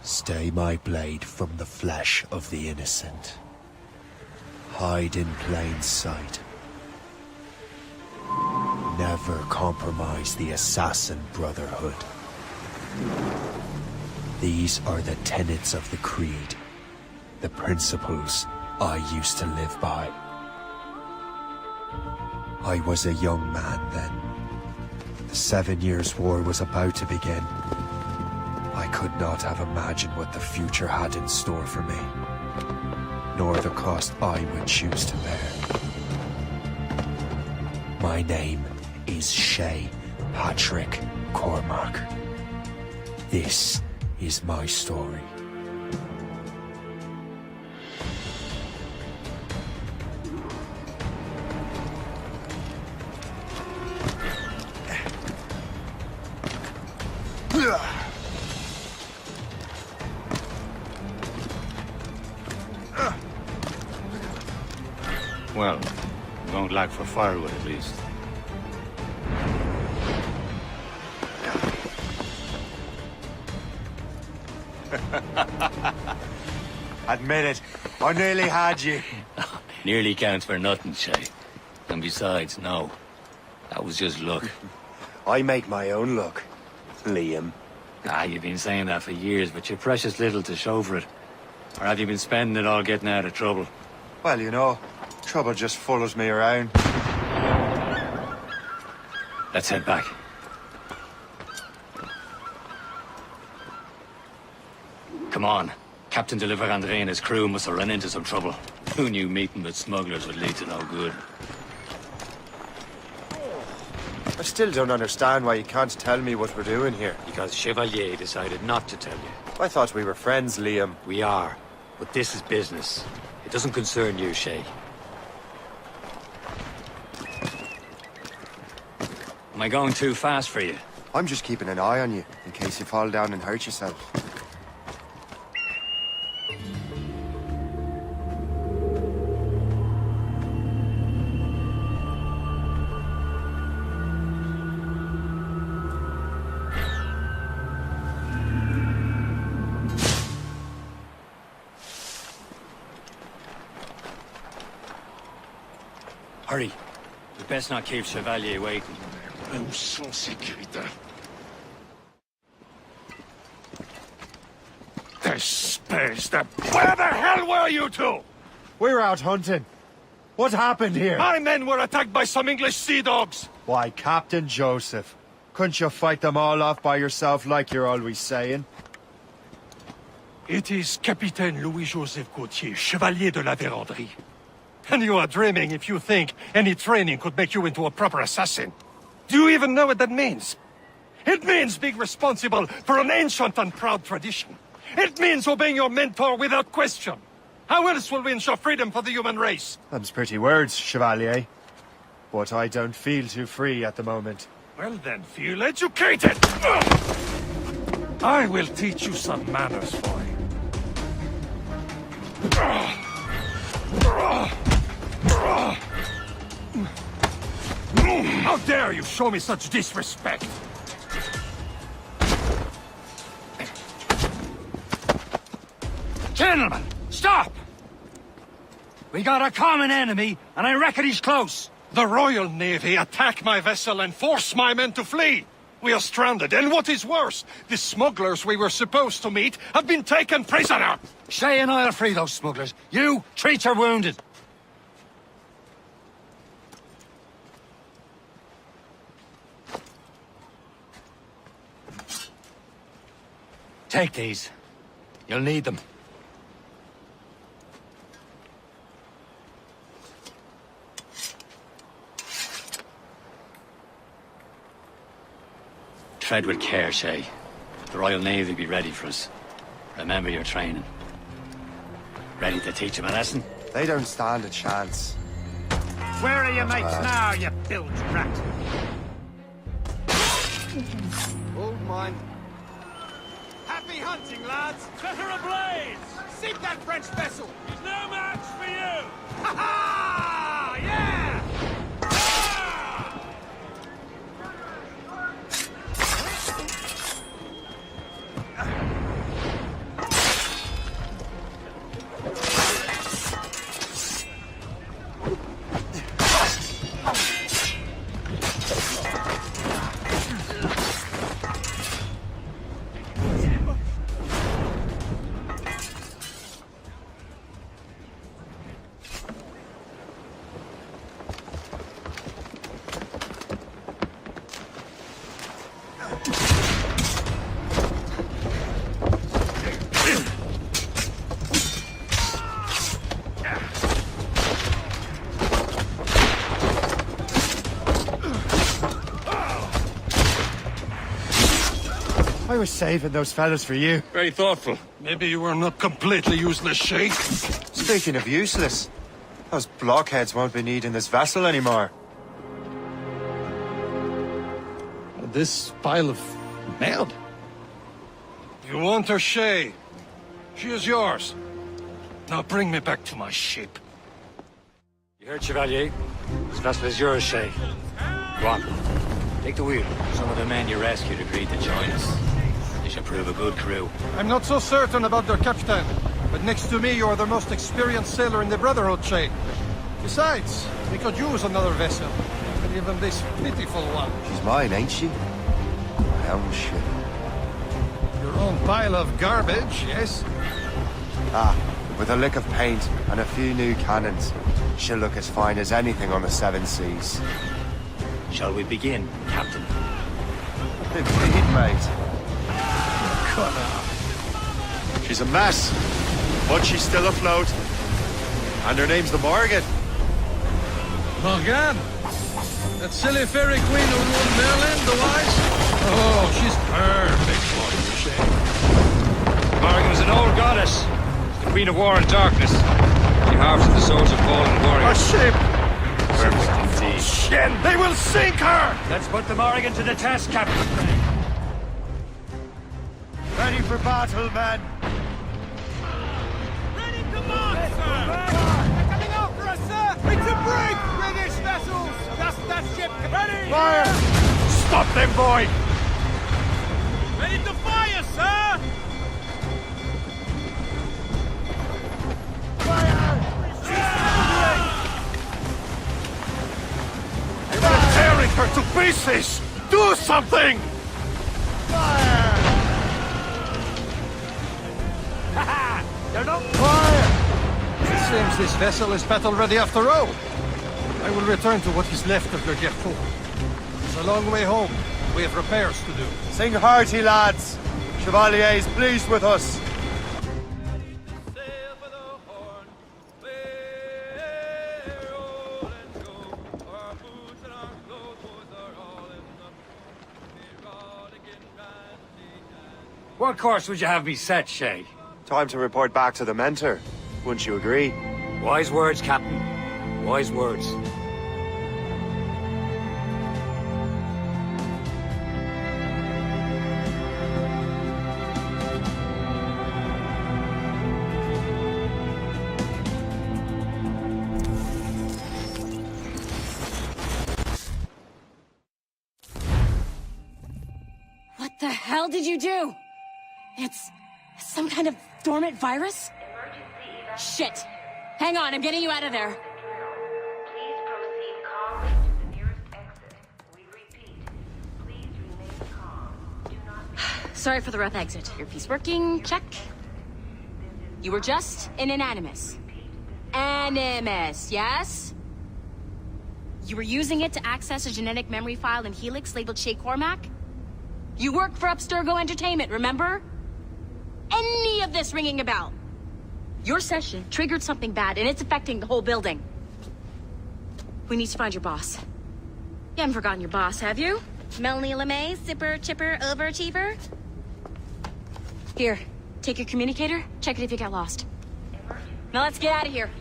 Stay my blade from the flesh of the innocent. Hide in plain sight. Never compromise the Assassin Brotherhood. These are the tenets of the Creed, the principles I used to live by. I was a young man then. The 7 Years' War was about to begin. I could not have imagined what the future had in store for me, nor the cost I would choose to bear. My name is Shay Patrick Cormac. This is my story. Well, we won't lack for firewood at least. Admit it, I nearly had you. Nearly counts for nothing, Shay. And besides, no. That was just luck. I make my own luck, Liam. You've been saying that for years, but you're precious little to show for it. Or have you been spending it all getting out of trouble? Well, you know, trouble just follows me around. Let's head back. Come on. Captain de Andre and his crew must have run into some trouble. Who knew meeting with smugglers would lead to no good? I still don't understand why you can't tell me what we're doing here. Because Chevalier decided not to tell you. I thought we were friends, Liam. We are. But this is business. It doesn't concern you, Shay. Am I going too fast for you? I'm just keeping an eye on you, in case you fall down and hurt yourself. Hurry. We best not keep Chevalier waiting. Où sont ces crétins? Espèce de... Where the hell were you two? We were out hunting. What happened here? My men were attacked by some English sea dogs. Why, Captain Joseph. Couldn't you fight them all off by yourself like you're always saying? It is Capitaine Louis-Joseph Gauthier, Chevalier de la Vérendrye. And you are dreaming if you think any training could make you into a proper assassin. Do you even know what that means? It means being responsible for an ancient and proud tradition. It means obeying your mentor without question. How else will we ensure freedom for the human race? Them's pretty words, Chevalier. But I don't feel too free at the moment. Well then, feel educated! I will teach you some manners, boy. How dare you show me such disrespect? Gentlemen, stop! We got a common enemy, and I reckon he's close. The Royal Navy attack my vessel and force my men to flee. We are stranded, and what is worse, the smugglers we were supposed to meet have been taken prisoner. Shay and I'll free those smugglers. You, treat your wounded. Take these. You'll need them. Tread with care, Shay. The Royal Navy will be ready for us. Remember your training. Ready to teach them a lesson? They don't stand a chance. Where are your mates now, you bilge rat? Hold mine. Happy hunting, lads! Set her ablaze! Sink that French vessel! There's no match for you! Ha ha! Yeah! Ah! I was saving those fellas for you. Very thoughtful. Maybe you were not completely useless, Shay. Speaking of useless, those blockheads won't be needing this vessel anymore. This pile of merde? You want her, Shay? She is yours. Now bring me back to my ship. You heard, Chevalier? This vessel is yours, Shay. Go on. Take the wheel. Some of the men you rescued agreed to join us. They should prove a good crew. I'm not so certain about their captain, but next to me you are the most experienced sailor in the Brotherhood, Shay. Besides, we could use another vessel. Even this pitiful one. She's mine, ain't she? My own ship. Your own pile of garbage, yes? Ah, with a lick of paint and a few new cannons, she'll look as fine as anything on the Seven Seas. Shall we begin, Captain? Indeed, mate. Connor. She's a mess, but she's still afloat. And her name's the Morgan. Morgan? That silly fairy queen who ruled Merlin, the wise? Oh, she's perfect for you, Shay. Morgan was an old goddess. The queen of war and darkness. She harvested the souls of fallen A warriors. ship! Perfect indeed. Shen, they will sink her! Let's put the Morgan to the test, Captain. Ready for battle, men! Ready to march, sir! They're coming after us, sir! It's a break! British vessels! Just that ship! Ready! Fire! Stop them, boy! Ready to fire, sir! They're tearing her to pieces! Do something! It seems this vessel is battle ready after all. I will return to what is left of Le Gerfaut. It's a long way home. We have repairs to do. Sing hearty, lads! Chevalier is pleased with us. What course would you have me set, Shay? Time to report back to the mentor. Wouldn't you agree? Wise words, Captain. Wise words. What the hell did you do? It's some kind of dormant virus? Shit! Hang on, I'm getting you out of there. Please proceed calmly to the nearest exit. We repeat, please remain calm. Do not... Sorry for the rough exit. Earpiece working, check. You were just in an animus. Animus, yes? You were using it to access a genetic memory file in Helix labeled Shay Cormac? You worked for Abstergo Entertainment, remember? Any of this ringing a bell? Your session triggered something bad, and it's affecting the whole building. We need to find your boss. You haven't forgotten your boss, have you? Melanie LeMay, zipper, chipper, overachiever? Here, take your communicator, check it if you got lost. Now let's get out of here.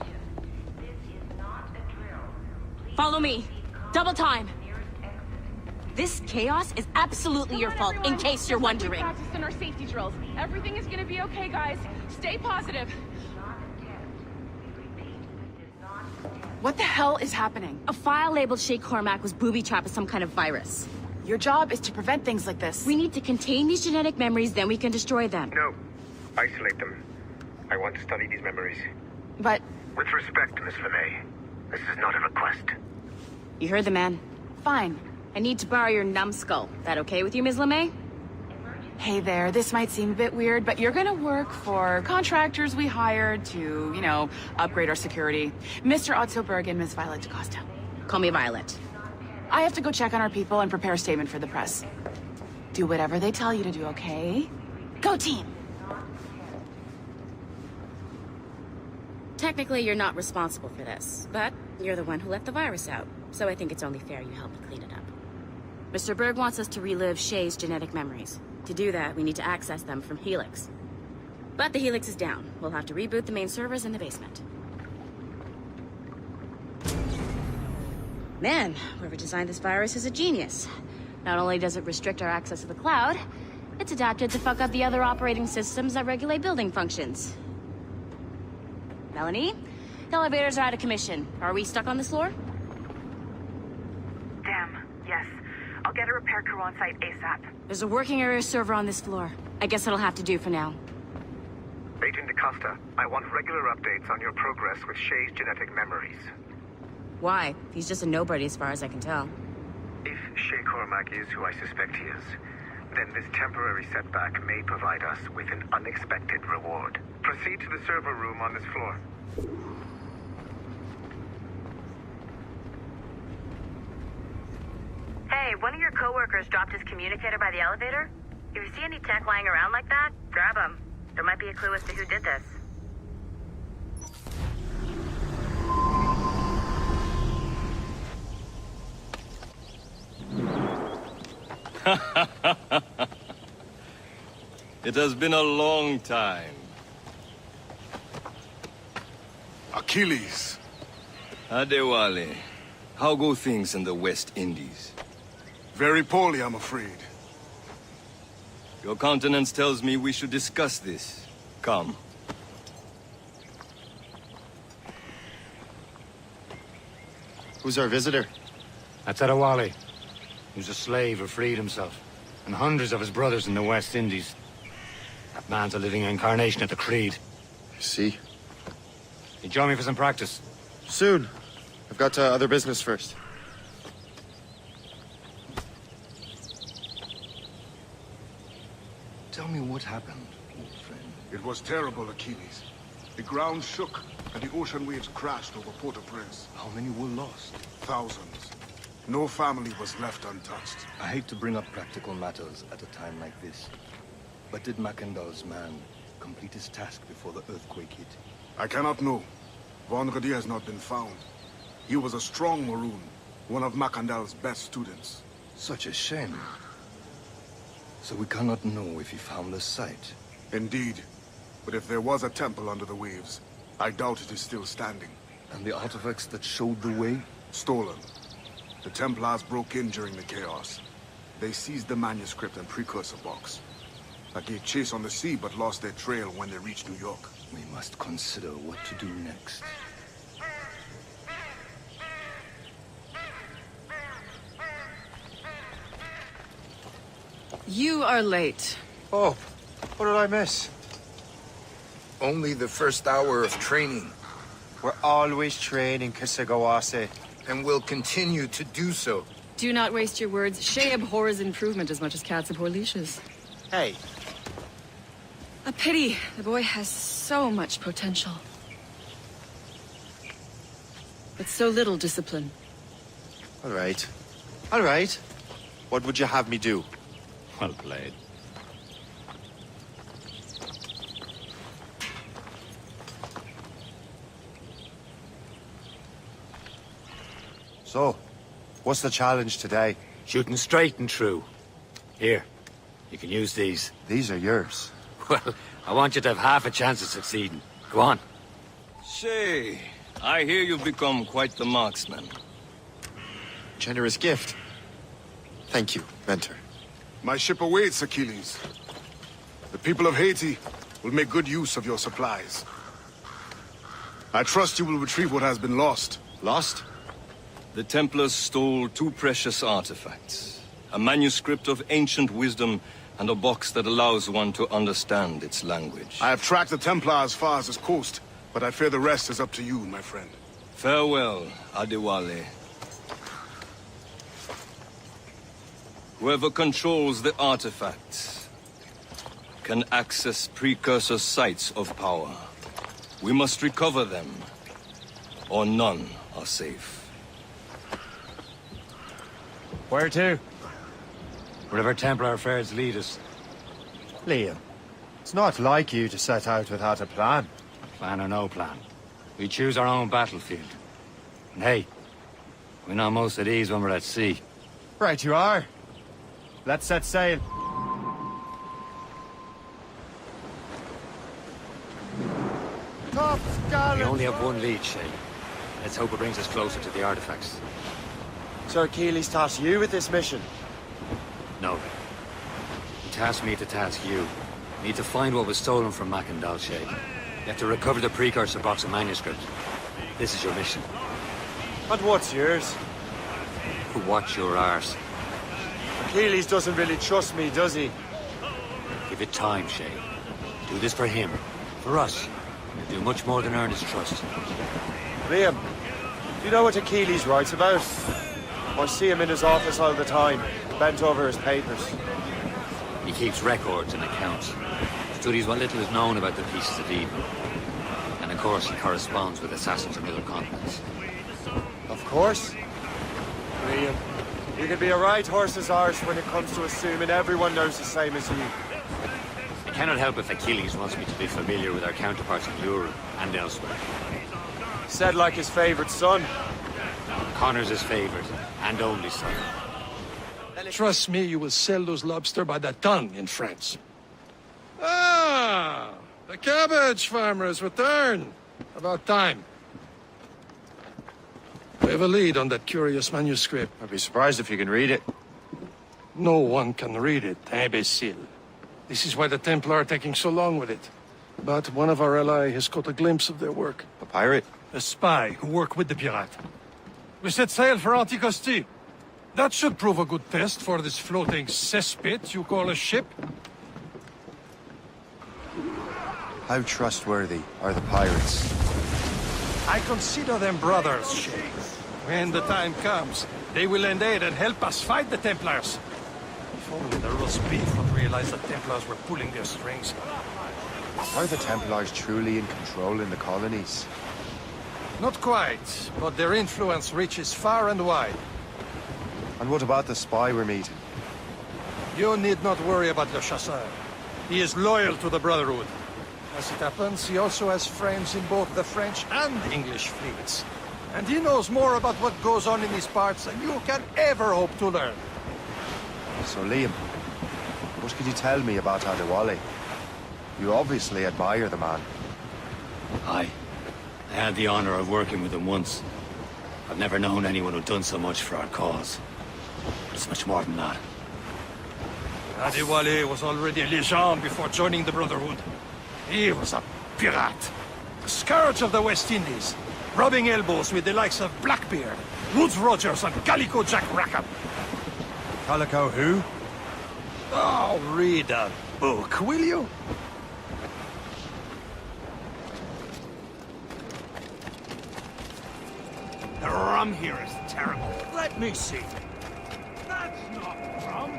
This is not a drill. Please Follow me. Double time. nearest exit. This chaos is absolutely your fault, in case you're wondering. Practiced in our safety drills. Everything is gonna be okay, guys. Stay positive. Not a test. We repeat, this is not a test. What the hell is happening? A file labeled Shay Cormac was booby-trapped with some kind of virus. Your job is to prevent things like this. We need to contain these genetic memories, then we can destroy them. No. Isolate them. I want to study these memories. But With respect, Miss LeMay, this is not a request. You heard the man. fine. I need to borrow your numbskull. That okay with you, Ms. LeMay? Hey there, this might seem a bit weird, but you're gonna work for contractors we hired to, you know, upgrade our security. Mr. Ottoberg and Miss Violet DaCosta. Call me Violet. I have to go check on our people and prepare a statement for the press. Do whatever they tell you to do, okay? Go team! Technically, you're not responsible for this, but you're the one who let the virus out, so I think it's only fair you help me clean it up. Mr. Berg wants us to relive Shay's genetic memories. To do that, we need to access them from Helix. But the Helix is down. We'll have to reboot the main servers in the basement. Man, whoever designed this virus is a genius. Not only does it restrict our access to the cloud, it's adapted to fuck up the other operating systems that regulate building functions. Melanie? The elevators are out of commission. Are we stuck on this floor? Damn, yes. I'll get a repair crew on site ASAP. There's a working area server on this floor. I guess it'll have to do for now. Agent DaCosta, I want regular updates on your progress with Shay's genetic memories. Why? He's just a nobody as far as I can tell. If Shay Cormac is who I suspect he is, then this temporary setback may provide us with an unexpected reward. Proceed to the server room on this floor. Hey, one of your coworkers dropped his communicator by the elevator? If you see any tech lying around like that, grab him. There might be a clue as to who did this. It has been a long time. Achilles. Adewale, how go things in the West Indies? Very poorly, I'm afraid. Your countenance tells me we should discuss this. Come. Who's our visitor? That's Adewale. He was a slave who freed himself. And hundreds of his brothers in the West Indies. That man's a living incarnation of the Creed. See? You join me for some practice? Soon. I've got other business first. Tell me what happened, old friend. It was terrible, Achilles. The ground shook, and the ocean waves crashed over Port-au-Prince. How many were lost? Thousands. No family was left untouched. I hate to bring up practical matters at a time like this. But did Mackandal's man complete his task before the earthquake hit? I cannot know. Vonredi has not been found. He was a strong Maroon, one of Mackandal's best students. Such a shame. So we cannot know if he found the site. Indeed. But if there was a temple under the waves, I doubt it is still standing. And the artifacts that showed the way? Stolen. The Templars broke in during the chaos. They seized the manuscript and precursor box. I gave chase on the sea, but lost their trail when they reached New York. We must consider what to do next. You are late. Oh, what did I miss? Only the first hour of training. We're always training, Kisagawase. And will continue to do so. Do not waste your words. Shay abhors improvement as much as cats abhor leashes. Hey. A pity. The boy has so much potential. But so little discipline. All right. All right. What would you have me do? Well played. So, what's the challenge today? Shooting straight and true. Here, you can use these. These are yours. Well, I want you to have half a chance of succeeding. Go on. Shay, I hear you've become quite the marksman. Generous gift. Thank you, mentor. My ship awaits, Achilles. The people of Haiti will make good use of your supplies. I trust you will retrieve what has been lost. Lost? The Templars stole 2 precious artifacts. A manuscript of ancient wisdom and a box that allows one to understand its language. I have tracked the Templar as far as this coast, but I fear the rest is up to you, my friend. Farewell, Adewale. Whoever controls the artifacts can access precursor sites of power. We must recover them, or none are safe. Where to? Wherever Templar affairs lead us. Liam, it's not like you to set out without a plan. Plan or no plan. We choose our own battlefield. And hey, we know most at ease when we're at sea. Right you are. Let's set sail. only have one lead, Shay. Let's hope it brings us closer to the artifacts. Sir Keeley's tasked you with this mission. No. He tasked me to task you. We need to find what was stolen from Mackandal, Shay. You have to recover the precursor box of manuscript. This is your mission. And what's yours? Watch your arse. Achilles doesn't really trust me, does he? Give it time, Shay. Do this for him. For us. You'll do much more than earn his trust. Liam, do you know what Achilles writes about? I see him in his office all the time, bent over his papers. He keeps records and accounts. Studies what little is known about the pieces of Eden. And of course, he corresponds with assassins from other continents. Of course. Liam, you can be a right horse's arse when it comes to assuming everyone knows the same as you. I cannot help if Achilles wants me to be familiar with our counterparts in Europe and elsewhere. Said like his favorite son. Connor's his favorite, and only son. Trust me, you will sell those lobster by the ton in France. Ah! The cabbage farmers return. About time. We have a lead on that curious manuscript. I'd be surprised if you can read it. No one can read it, imbecile. This is why the Templar are taking so long with it. But one of our allies has caught a glimpse of their work. A pirate? A spy who worked with the pirate. We set sail for Anticosti. That should prove a good test for this floating cesspit you call a ship. How trustworthy are the pirates? I consider them brothers, Shay. When the time comes, they will lend aid and help us fight the Templars. If only the roast beef would realize the Templars were pulling their strings. Are the Templars truly in control in the colonies? Not quite, but their influence reaches far and wide. And what about the spy we're meeting? You need not worry about Le Chasseur. He is loyal to the Brotherhood. As it happens, he also has friends in both the French and English fleets. And he knows more about what goes on in these parts than you can ever hope to learn. So Liam, what can you tell me about Adewale? You obviously admire the man. I had the honor of working with him once. I've never known anyone who'd done so much for our cause. It's much more than that. Adewale was already a legend before joining the Brotherhood. He was a pirate. The scourge of the West Indies. Rubbing elbows with the likes of Blackbeard, Woods Rogers, and Calico Jack Rackham. Calico who? Oh, read a book, will you? The rum here is terrible. Let me see. That's not rum.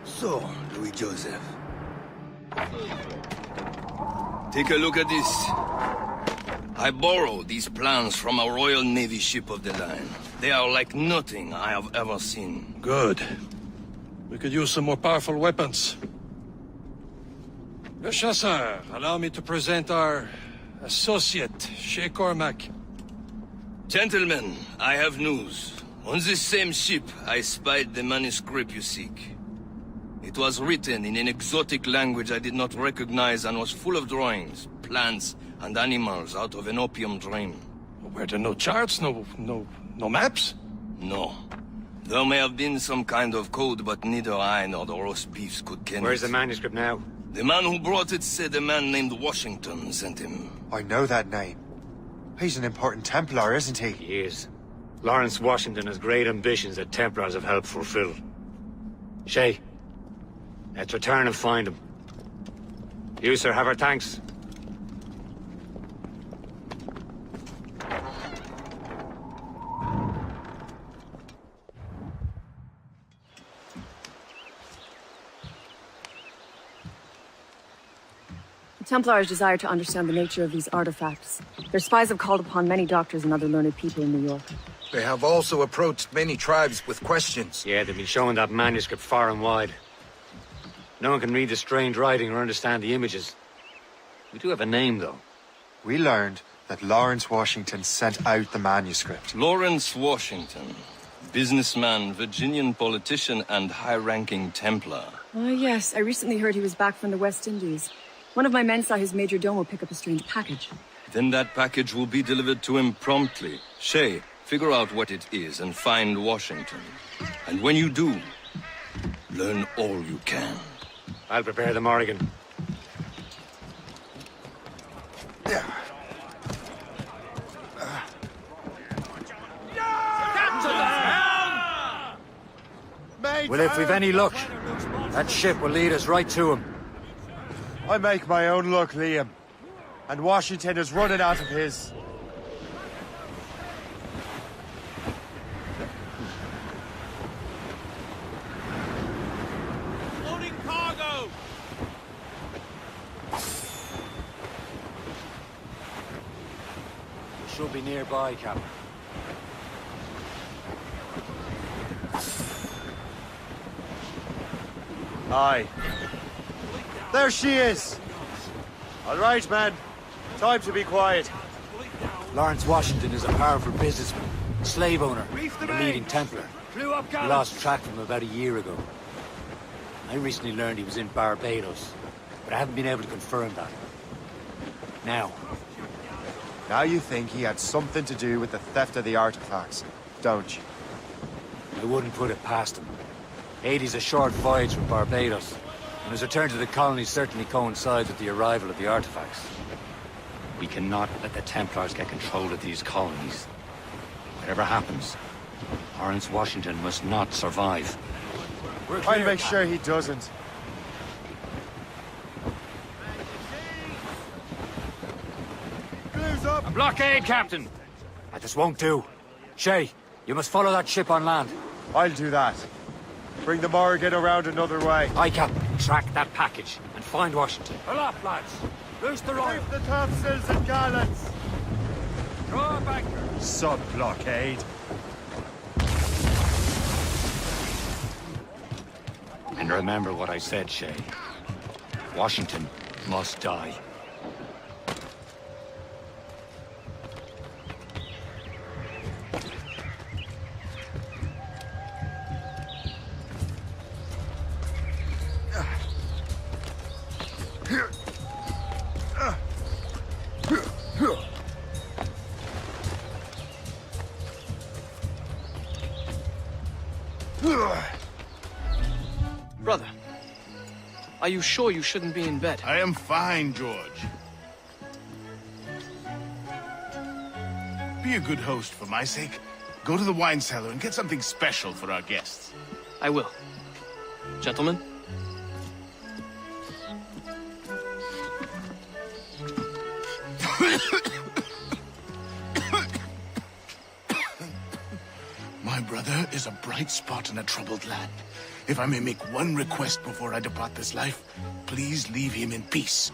So, Louis Joseph. Take a look at this. I borrowed these plans from a Royal Navy ship of the line. They are like nothing I have ever seen. Good. We could use some more powerful weapons. Le Chasseur, allow me to present our associate, Shay Cormac. Gentlemen, I have news. On this same ship, I spied the manuscript you seek. It was written in an exotic language I did not recognize and was full of drawings, plants, and animals out of an opium dream. Were there no charts, no maps? No. There may have been some kind of code, but neither I nor the roast beefs could ken Where's it. the manuscript now? The man who brought it said a man named Washington sent him. I know that name. He's an important Templar, isn't he? He is. Lawrence Washington has great ambitions that Templars have helped fulfill. Shay, let's return and find him. You, sir, have our thanks. The Templars desire to understand the nature of these artifacts. Their spies have called upon many doctors and other learned people in New York. They have also approached many tribes with questions. Yeah, they've been showing that manuscript far and wide. No one can read the strange writing or understand the images. We do have a name, though. We learned that Lawrence Washington sent out the manuscript. Lawrence Washington. Businessman, Virginian politician, and high-ranking Templar. Oh, yes. I recently heard he was back from the West Indies. One of my men saw his major domo pick up a strange package. Then that package will be delivered to him promptly. Shay, figure out what it is and find Washington. And when you do, learn all you can. I'll prepare the Morrigan. Well, if we've any luck, that ship will lead us right to him. I make my own luck, Liam. And Washington is running out of his. Loading cargo! We should be nearby, Captain. Aye. There she is! All right, man. Time to be quiet. Lawrence Washington is a powerful businessman, slave owner, and a leading Templar. We lost track of him about a year ago. I recently learned he was in Barbados, but I haven't been able to confirm that. Now you think he had something to do with the theft of the artifacts, don't you? I wouldn't put it past him. 80's a short voyage from Barbados, and his return to the colony certainly coincides with the arrival of the artifacts. We cannot let the Templars get control of these colonies. Whatever happens, Lawrence Washington must not survive. I'll make sure he doesn't. A blockade, Captain! That just won't do. Shay, you must follow that ship on land. I'll do that. Bring the Morrigan around another way. Aye, Captain. Track that package and find Washington. Aloft, lads. Loose the royal. Keep the topsails and gallants. Draw back her. Sub-blockade. And remember what I said, Shay. Washington must die. Brother, are you sure you shouldn't be in bed? I am fine, George. Be a good host for my sake. Go to the wine cellar and get something special for our guests. I will. Gentlemen? My brother is a bright spot in a troubled land. If I may make one request before I depart this life, please leave him in peace.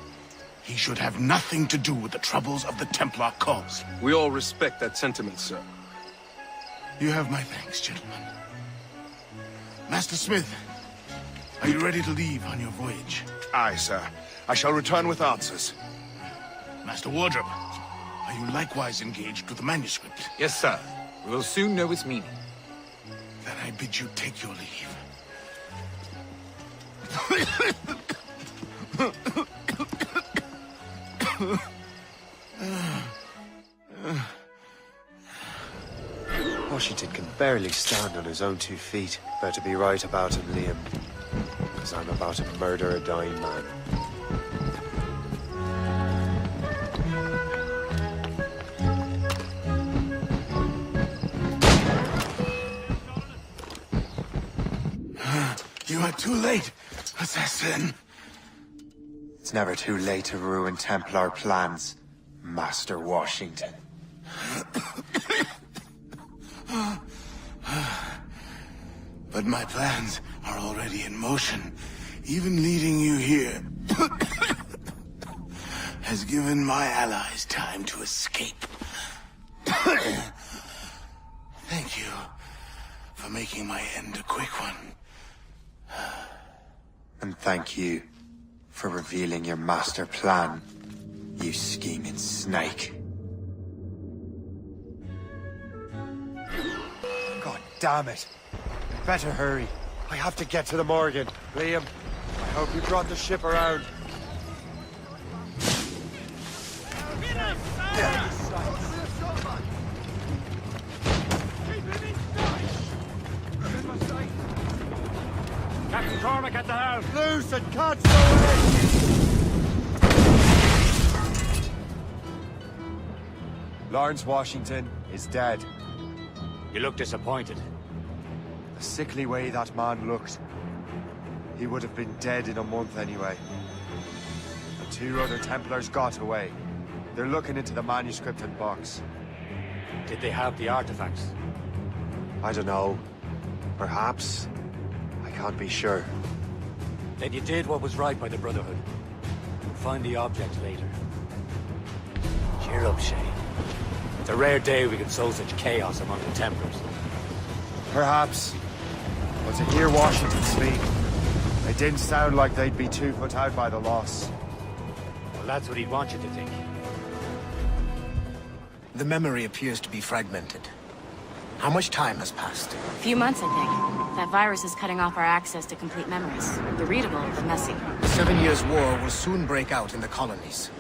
He should have nothing to do with the troubles of the Templar cause. We all respect that sentiment, sir. You have my thanks, gentlemen. Master Smith, are you ready to leave on your voyage? Aye, sir. I shall return with answers. Master Wardrop, are you likewise engaged with the manuscript? Yes, sir. We will soon know its meaning. Then I bid you take your leave. Washington can barely stand on his own 2 feet. Better be right about him, Liam. Because I'm about to murder a dying man. You are too late, assassin. It's never too late to ruin Templar plans, Master Washington. But my plans are already in motion. Even leading you here has given my allies time to escape. Thank you for making my end a quick one. And thank you for revealing your master plan, you scheming snake. God Damn it. Better hurry. I have to get to the Morgan. Liam, I hope you brought the ship around. Captain Cormac at the helm! Loose and catch the wind! Lawrence Washington is dead. You look disappointed. The sickly way that man looked. He would have been dead in a month anyway. The 2 other Templars got away. They're looking into the manuscript and box. Did they have the artifacts? I don't know. Perhaps. I can't be sure. Then you did what was right by the Brotherhood. We'll find the object later. Cheer up, Shay. It's a rare day we can sow such chaos among the Templars. Perhaps. But to hear Washington speak, it didn't sound like they'd be too put out by the loss. Well, that's what he'd want you to think. The memory appears to be fragmented. How much time has passed? A few months, I think. That virus is cutting off our access to complete memories. They're readable, but messy. The 7 Years' War will soon break out in the colonies.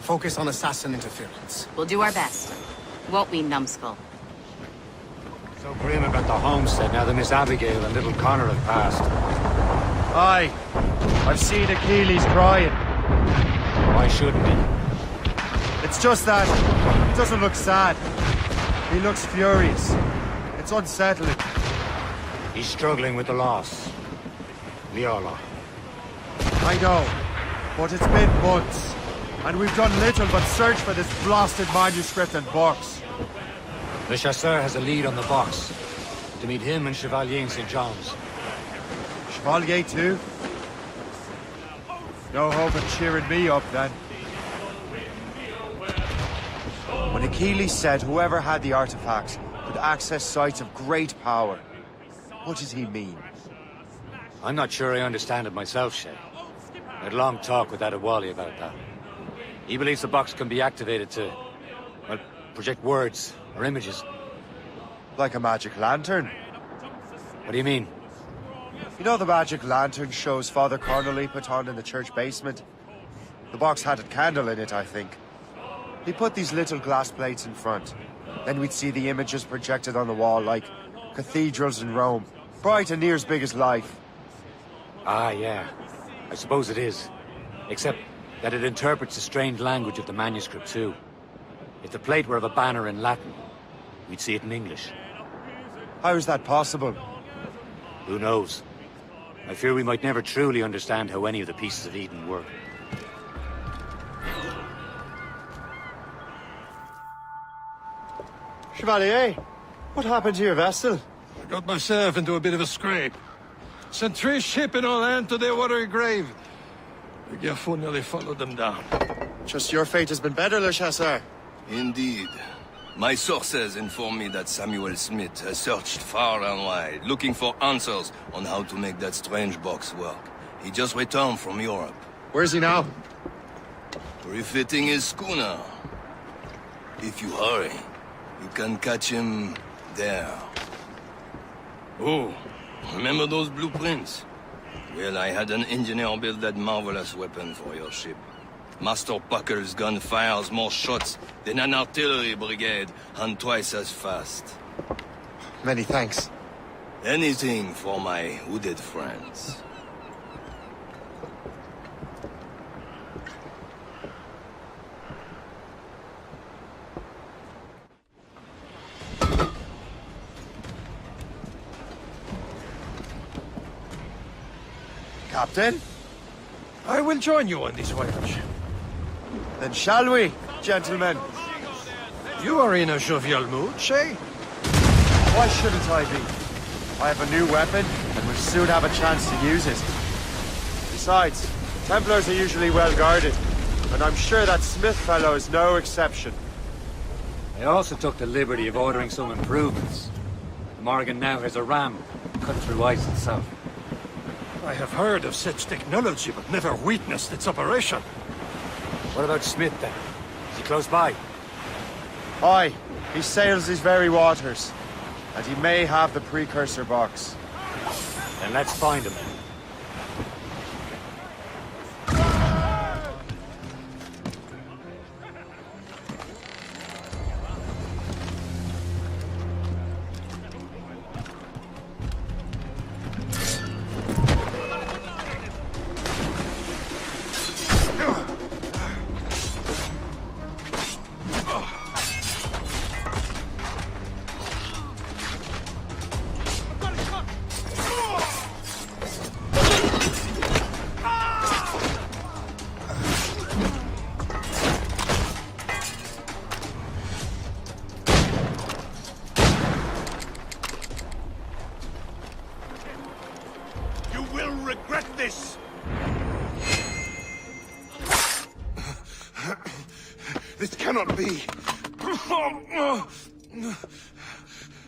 Focus on assassin interference. We'll do our best. Won't we, numbskull? So grim about the homestead now that Miss Abigail and little Connor have passed. Aye. I've seen Achilles crying. Why shouldn't he? It's just that he doesn't look sad. He looks furious. It's unsettling. He's struggling with the loss. We all are. I know, but it's been months, and we've done little but search for this blasted manuscript and box. Le Chasseur has a lead on the box. To meet him and Chevalier in St. John's. Chevalier too? No hope of cheering me up then. When Achilles said whoever had the artifact could access sites of great power, what does he mean? I'm not sure I understand it myself, Shay. I had a long talk with Adewale about that. He believes the box can be activated to, well, project words or images. Like a magic lantern? What do you mean? You know the magic lantern shows Father Connolly put on in the church basement? The box had a candle in it, I think. He put these little glass plates in front. Then we'd see the images projected on the wall like cathedrals in Rome. Bright and near as big as life. Ah, yeah. I suppose it is. Except that it interprets the strange language of the manuscript, too. If the plate were of a banner in Latin, we'd see it in English. How is that possible? Who knows? I fear we might never truly understand how any of the pieces of Eden work. Chevalier, what happened to your vessel? I got myself into a bit of a scrape. Sent 3 ships in all hand to their watery grave. The Gerfaut nearly followed them down. Just your fate has been better, Le Chasseur. Indeed. My sources inform me that Samuel Smith has searched far and wide, looking for answers on how to make that strange box work. He just returned from Europe. Where's he now? Refitting his schooner. If you hurry, you can catch him there. Oh, remember those blueprints? Well, I had an engineer build that marvelous weapon for your ship. Master Pucker's gun fires more shots than an artillery brigade, and twice as fast. Many thanks. Anything for my hooded friends. Captain? I will join you on this voyage. Then shall we, gentlemen? You are in a jovial mood, Shay? Why shouldn't I be? I have a new weapon, and will soon have a chance to use it. Besides, Templars are usually well guarded, and I'm sure that Smith fellow is no exception. I also took the liberty of ordering some improvements. The Morgan now has a ram cut through ice itself. I have heard of such technology, but never witnessed its operation. What about Smith, then? Is he close by? Aye, he sails these very waters. And he may have the precursor box. Then let's find him. You will regret this! This cannot be!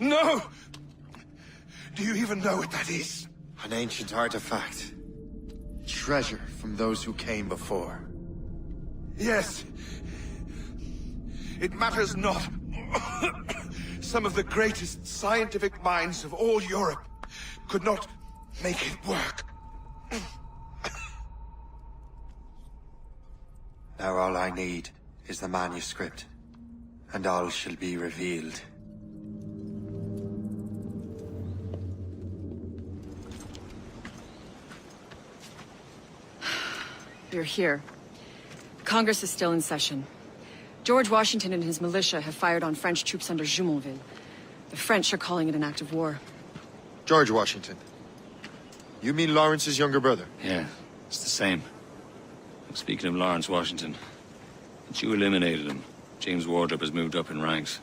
No! Do you even know what that is? An ancient artifact. Treasure from those who came before. Yes. It matters not. Some of the greatest scientific minds of all Europe could not make it work. Now all I need is the manuscript, and all shall be revealed. You're here. Congress is still in session. George Washington and his militia have fired on French troops under Jumonville. The French are calling it an act of war. George Washington. You mean Lawrence's younger brother? Yeah, it's the same. Speaking of Lawrence Washington, since you eliminated him, James Wardrop has moved up in ranks.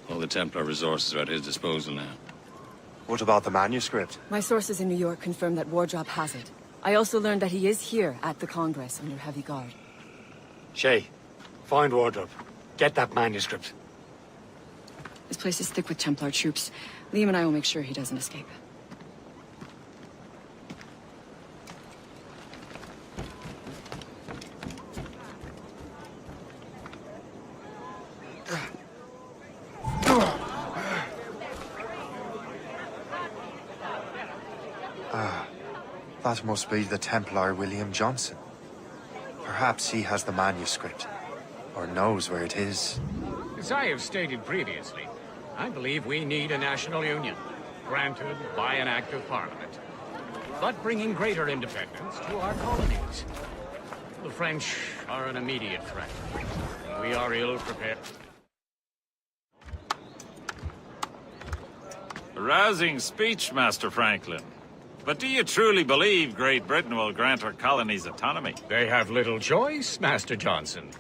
All the Templar resources are at his disposal now. What about the manuscript? My sources in New York confirm that Wardrop has it. I also learned that he is here at the Congress under heavy guard. Shay, find Wardrop. Get that manuscript. This place is thick with Templar troops. Liam and I will make sure he doesn't escape. That must be the Templar William Johnson. Perhaps he has the manuscript, or knows where it is. As I have stated previously, I believe we need a national union, granted by an act of parliament, but bringing greater independence to our colonies. The French are an immediate threat, and we are ill prepared. A rousing speech, Master Franklin. But do you truly believe Great Britain will grant our colonies autonomy? They have little choice, Master Johnson.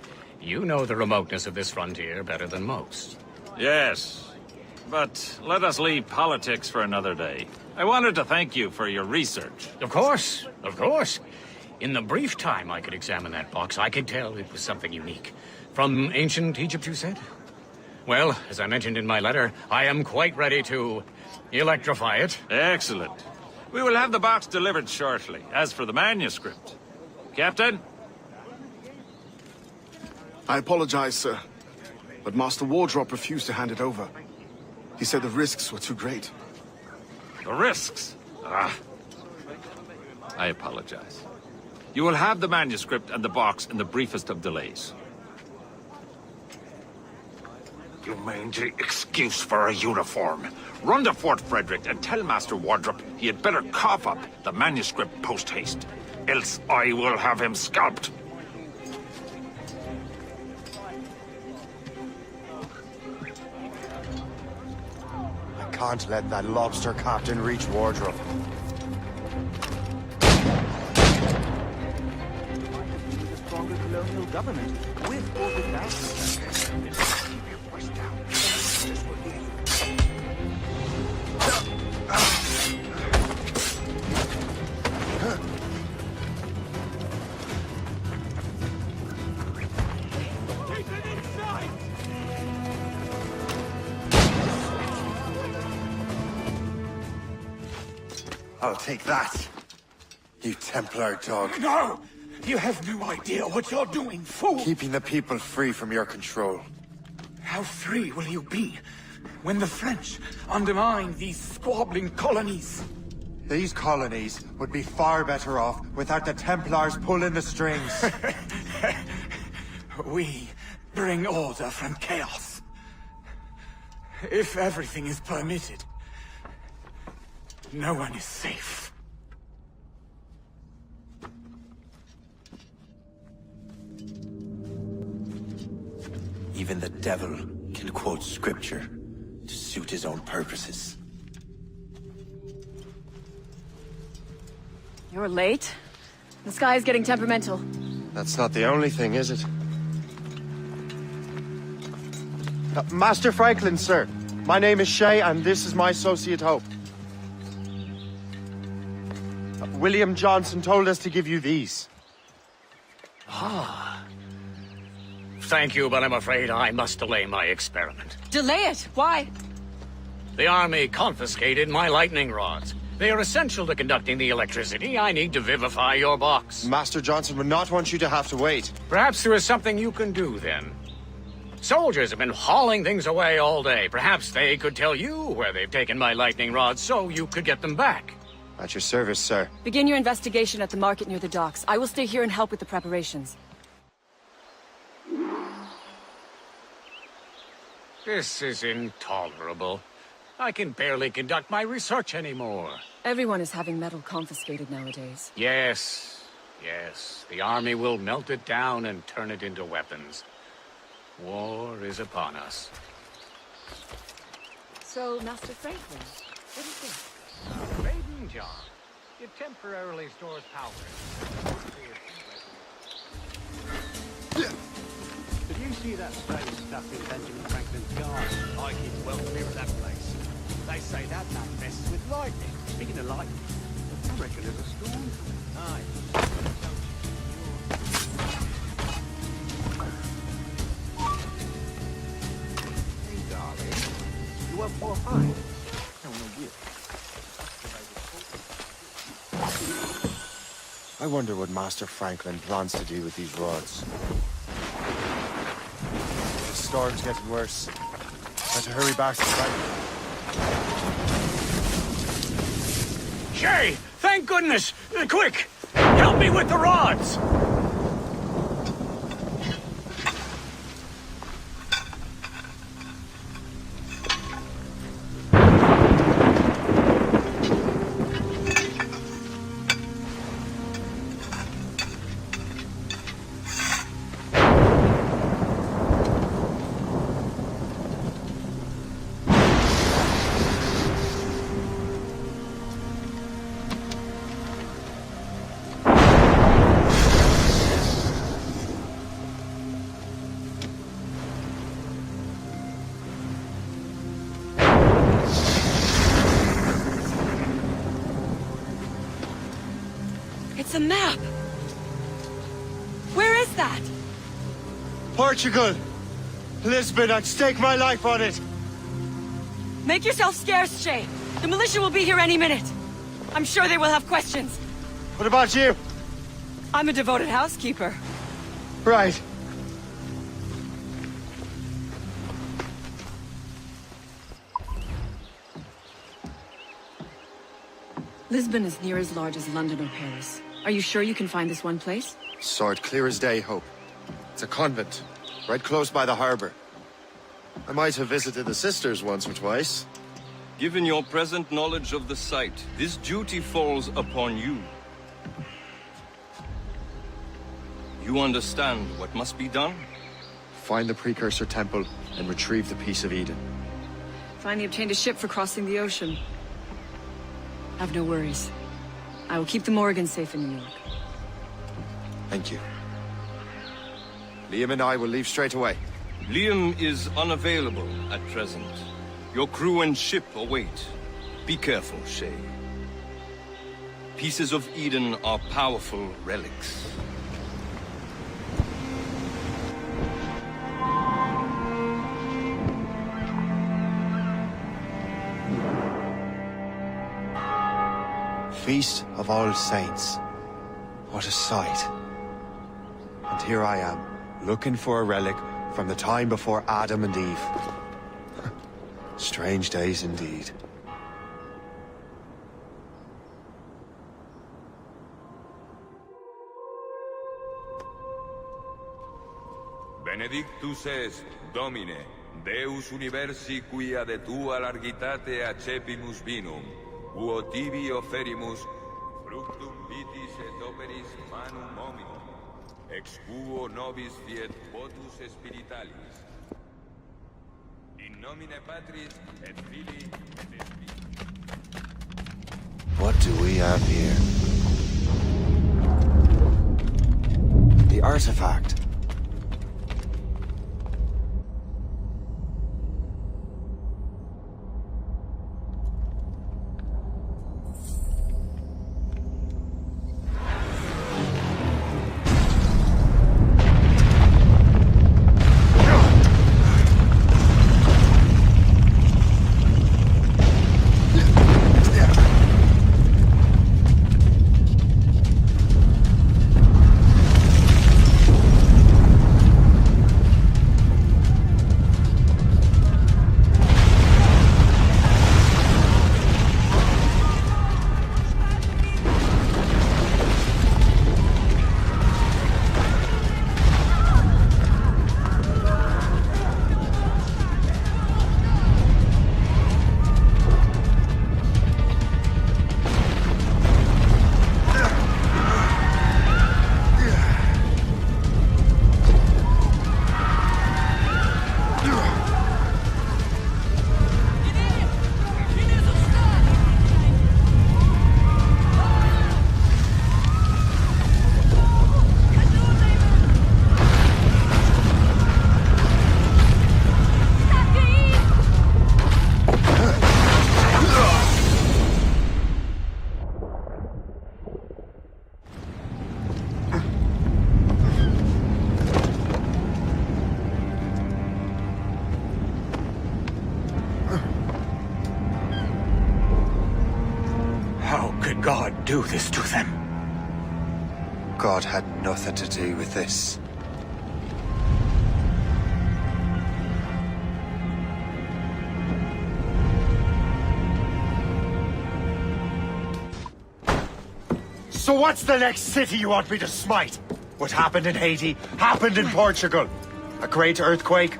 You know the remoteness of this frontier better than most. Yes, but let us leave politics for another day. I wanted to thank you for your research. Of course, of course. In the brief time I could examine that box, I could tell it was something unique. From ancient Egypt, you said? Well, as I mentioned in my letter, I am quite ready to electrify it. Excellent. We will have the box delivered shortly. As for the manuscript... Captain? I apologize, sir. But Master Wardrop refused to hand it over. He said the risks were too great. The risks? Ah. I apologize. You will have the manuscript and the box in the briefest of delays. You mangy excuse for a uniform. Run to Fort Frederick and tell Master Wardrop he had better cough up the manuscript post-haste. Else I will have him scalped. I can't let that lobster captain reach Wardrop. The stronger colonial government with or without. I'll take that, you Templar dog. No! You have no idea what you're doing, fool! Keeping the people free from your control. How free will you be when the French undermine these squabbling colonies. These colonies would be far better off without the Templars pulling the strings. We bring order from chaos. If everything is permitted, no one is safe. Even the devil can quote scripture to suit his own purposes. You're late. The sky is getting temperamental. That's not the only thing, is it? Master Franklin, sir. My name is Shay, and this is my associate Hope. William Johnson told us to give you these. Ah. Thank you, but I'm afraid I must delay my experiment. Delay it? Why? The army confiscated my lightning rods. They are essential to conducting the electricity I need to vivify your box. Master Johnson would not want you to have to wait. Perhaps there is something you can do, then. Soldiers have been hauling things away all day. Perhaps they could tell you where they've taken my lightning rods so you could get them back. At your service, sir. Begin your investigation at the market near the docks. I will stay here and help with the preparations. This is intolerable. I can barely conduct my research anymore. Everyone is having metal confiscated nowadays. Yes. The army will melt it down and turn it into weapons. War is upon us. So, Master Franklin, what is this? A Raiden jar. It temporarily stores powder. Did you see that strange stuff in Benjamin Franklin's garden? I keep well clear of that place. They say that manifests with lightning. Speaking of lightning, I reckon there's a storm. Aye. Hey, darling. You up for a fight? I wonder what Master Franklin plans to do with these rods. The storm's getting worse. Better hurry back to Franklin. Shay! Thank goodness! Quick! Help me with the rods! It's a map! Where is that? Portugal! Lisbon, I'd stake my life on it! Make yourself scarce, Shay. The militia will be here any minute. I'm sure they will have questions. What about you? I'm a devoted housekeeper. Right. Lisbon is near as large as London or Paris. Are you sure you can find this one place? Sword clear as day, Hope. It's a convent, right close by the harbor. I might have visited the sisters once or twice. Given your present knowledge of the site, this duty falls upon you. You understand what must be done? Find the precursor temple and retrieve the Piece of Eden. Finally obtained a ship for crossing the ocean. Have no worries. I will keep the Morgans safe in New York. Thank you. Liam and I will leave straight away. Liam is unavailable at present. Your crew and ship await. Be careful, Shay. Pieces of Eden are powerful relics. Feast of All Saints. What a sight. And here I am, looking for a relic from the time before Adam and Eve. Strange days indeed. Benedictus est, Domine, Deus universi quia de tua largitate accepimus vinum, uo tibi oferimus, fructum vitis et operis manum hominum, ex quo nobis fiet votus spiritualis. In nomine Patris et Filii et Spiritus. What do we have here? The artifact. God do this to them? God had nothing to do with this. So what's the next city you want me to smite? What happened in Haiti happened in Portugal. A great earthquake.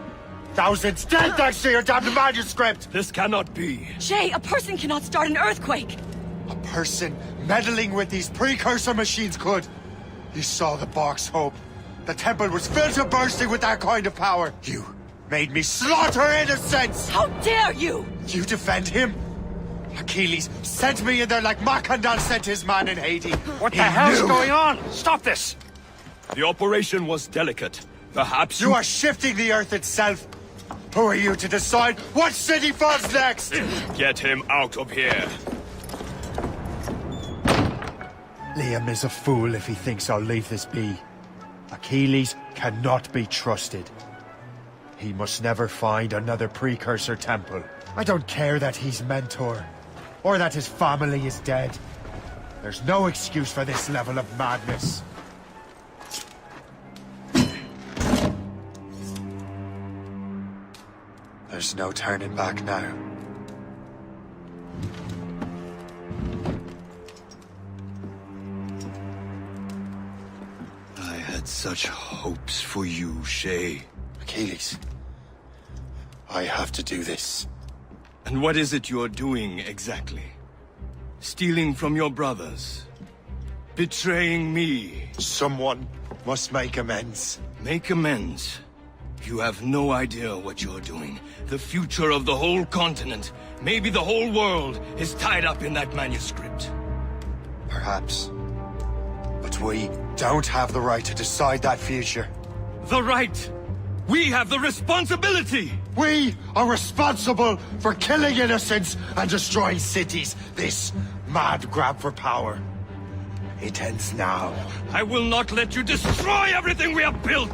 Thousands dead thanks to your damned manuscript! This cannot be. Shay, a person cannot start an earthquake! A person meddling with these precursor machines could. You saw the box, Hope. The temple was filled to bursting with that kind of power. You made me slaughter innocents! How dare you! You defend him? Achilles sent me in there like Macandal sent his man in Haiti. What the hell's going on? Stop this! The operation was delicate. Perhaps you are shifting the earth itself. Who are you to decide what city falls next? Get him out of here. Liam is a fool if he thinks I'll leave this be. Achilles cannot be trusted. He must never find another precursor temple. I don't care that he's mentor, or that his family is dead. There's no excuse for this level of madness. There's no turning back now. I had such hopes for you, Shay. Achilles, I have to do this. And what is it you're doing, exactly? Stealing from your brothers? Betraying me? Someone must make amends. Make amends? You have no idea what you're doing. The future of the whole continent, maybe the whole world, is tied up in that manuscript. Perhaps. But we don't have the right to decide that future. The right! We have the responsibility! We are responsible for killing innocents and destroying cities. This mad grab for power. It ends now. I will not let you destroy everything we have built!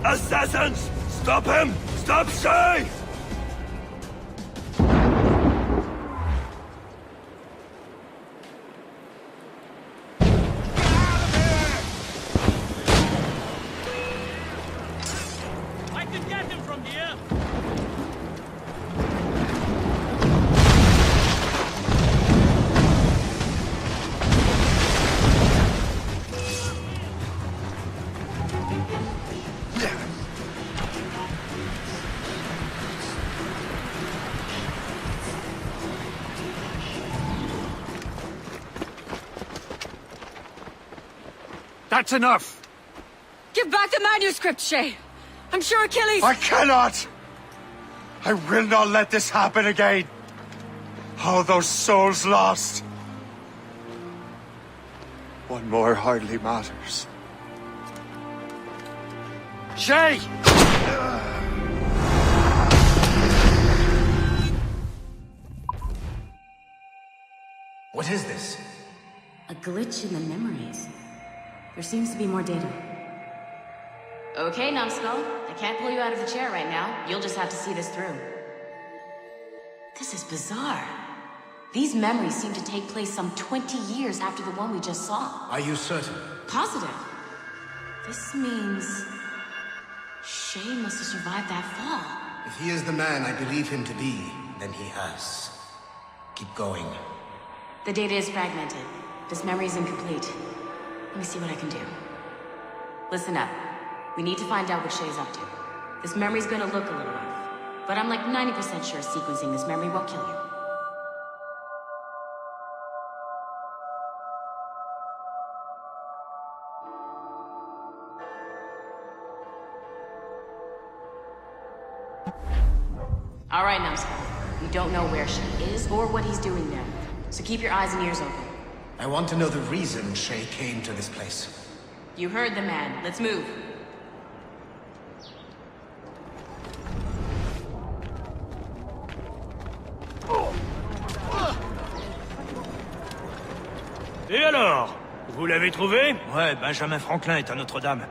Assassins! Stop him! Stop Shay! That's enough! Give back the manuscript, Shay! I'm sure Achilles... I cannot! I will not let this happen again! All those souls lost! One more hardly matters. Shay! What is this? A glitch in the memories. There seems to be more data. Okay, Numbskull. I can't pull you out of the chair right now. You'll just have to see this through. This is bizarre. These memories seem to take place some 20 years after the one we just saw. Are you certain? Positive. This means... Shay must have survived that fall. If he is the man I believe him to be, then he has. Keep going. The data is fragmented. This memory is incomplete. Let me see what I can do. Listen up. We need to find out what Shay's up to. This memory's gonna look a little rough, but I'm like 90% sure sequencing this memory won't kill you. All right, Numbskull. We don't know where Shay is or what he's doing there, so keep your eyes and ears open. I want to know the reason Shay came to this place. You heard the man. Let's move. Et alors? Vous l'avez trouvé? Ouais, Benjamin Franklin est à Notre-Dame.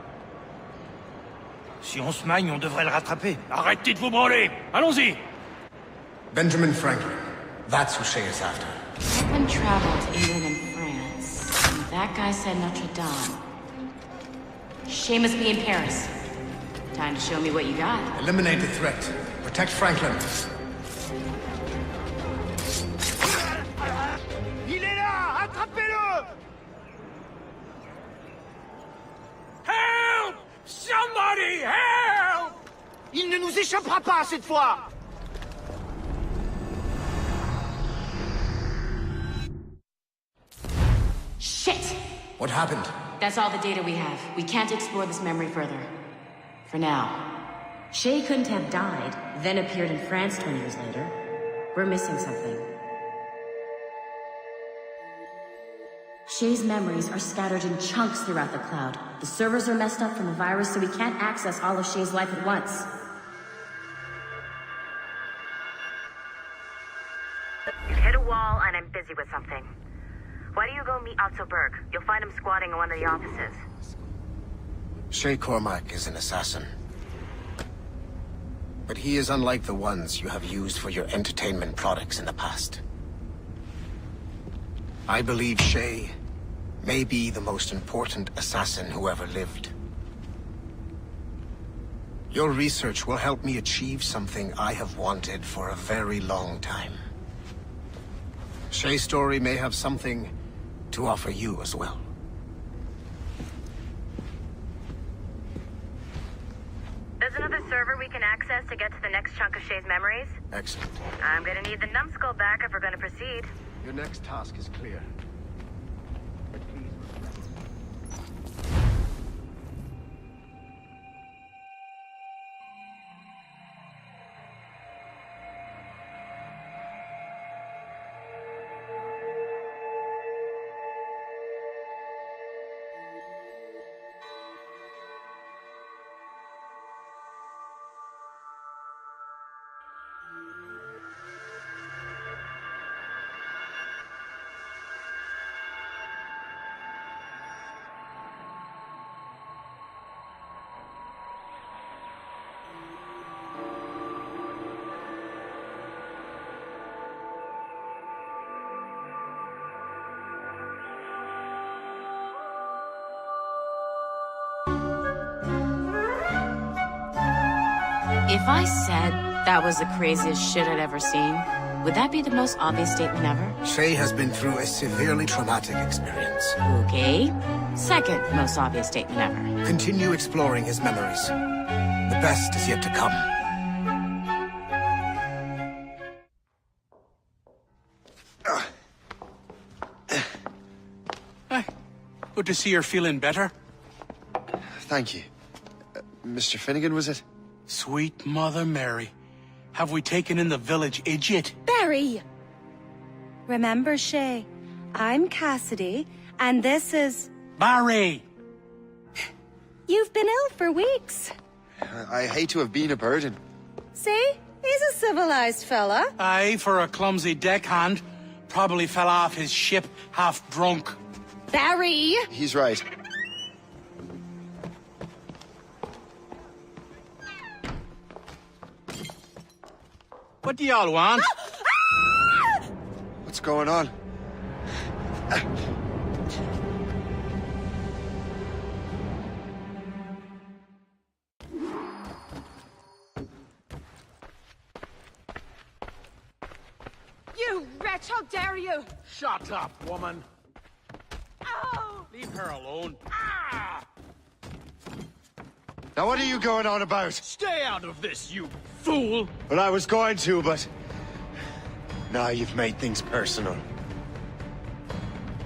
Si on se magne, on devrait le rattraper. Arrêtez de vous branler! Allons-y! Benjamin Franklin. That's who Shay is after. Franklin traveled to England and France. And that guy said Notre Dame. Shay must be in Paris. Time to show me what you got. Eliminate the threat. Protect Franklin. Il est là! Attrapez-le! Help! Somebody help! Il ne nous échappera pas cette fois! Shit! What happened? That's all the data we have. We can't explore this memory further. For now. Shay couldn't have died, then appeared in France 20 years later. We're missing something. Shay's memories are scattered in chunks throughout the cloud. The servers are messed up from the virus, so we can't access all of Shay's life at once. You hit a wall, and I'm busy with something. Why don't you go meet Otto Berg? You'll find him squatting in one of the offices. Shay Cormac is an assassin. But he is unlike the ones you have used for your entertainment products in the past. I believe Shay may be the most important assassin who ever lived. Your research will help me achieve something I have wanted for a very long time. Shay's story may have something to offer you as well. There's another server we can access to get to the next chunk of Shay's memories. Excellent. I'm gonna need the numbskull back if we're gonna proceed. Your next task is clear. If I said that was the craziest shit I'd ever seen, would that be the most obvious statement ever? Shay has been through a severely traumatic experience. Okay. Second most obvious statement ever. Continue exploring his memories. The best is yet to come. Good to see you're feeling better. Thank you. Mr. Finnegan, was it? Sweet Mother Mary. Have we taken in the village idiot? Barry! Remember, Shay, I'm Cassidy, and this is... Barry! You've been ill for weeks. I hate to have been a burden. See? He's a civilized fella. Aye, for a clumsy deckhand. Probably fell off his ship half drunk. Barry! He's right. What do y'all want? What's going on? You wretch, how dare you! Shut up, woman. Ow! Leave her alone. Now what are you going on about? Stay out of this, you fool! Well, I was going to, but... Now you've made things personal.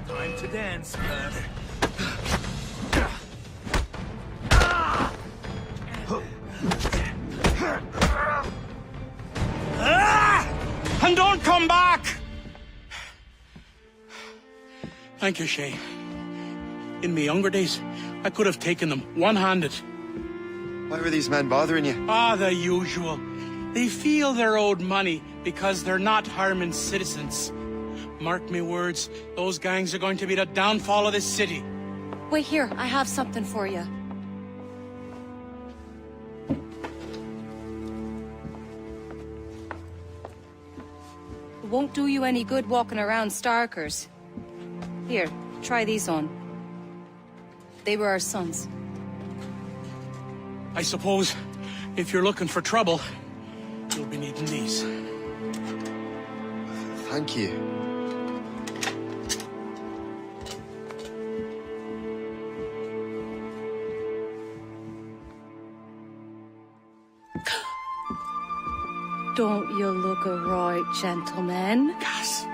Time to dance, lad. And don't come back! Thank you, Shay. In my younger days, I could have taken them one-handed. Why were these men bothering you? Ah, the usual. They feel they're owed money because they're not harming citizens. Mark me words, those gangs are going to be the downfall of this city. Wait here, I have something for you. It won't do you any good walking around Starkers. Here, try these on. They were our sons. I suppose, if you're looking for trouble, you'll be needing these. Thank you. Don't you look a right gentleman? Cass.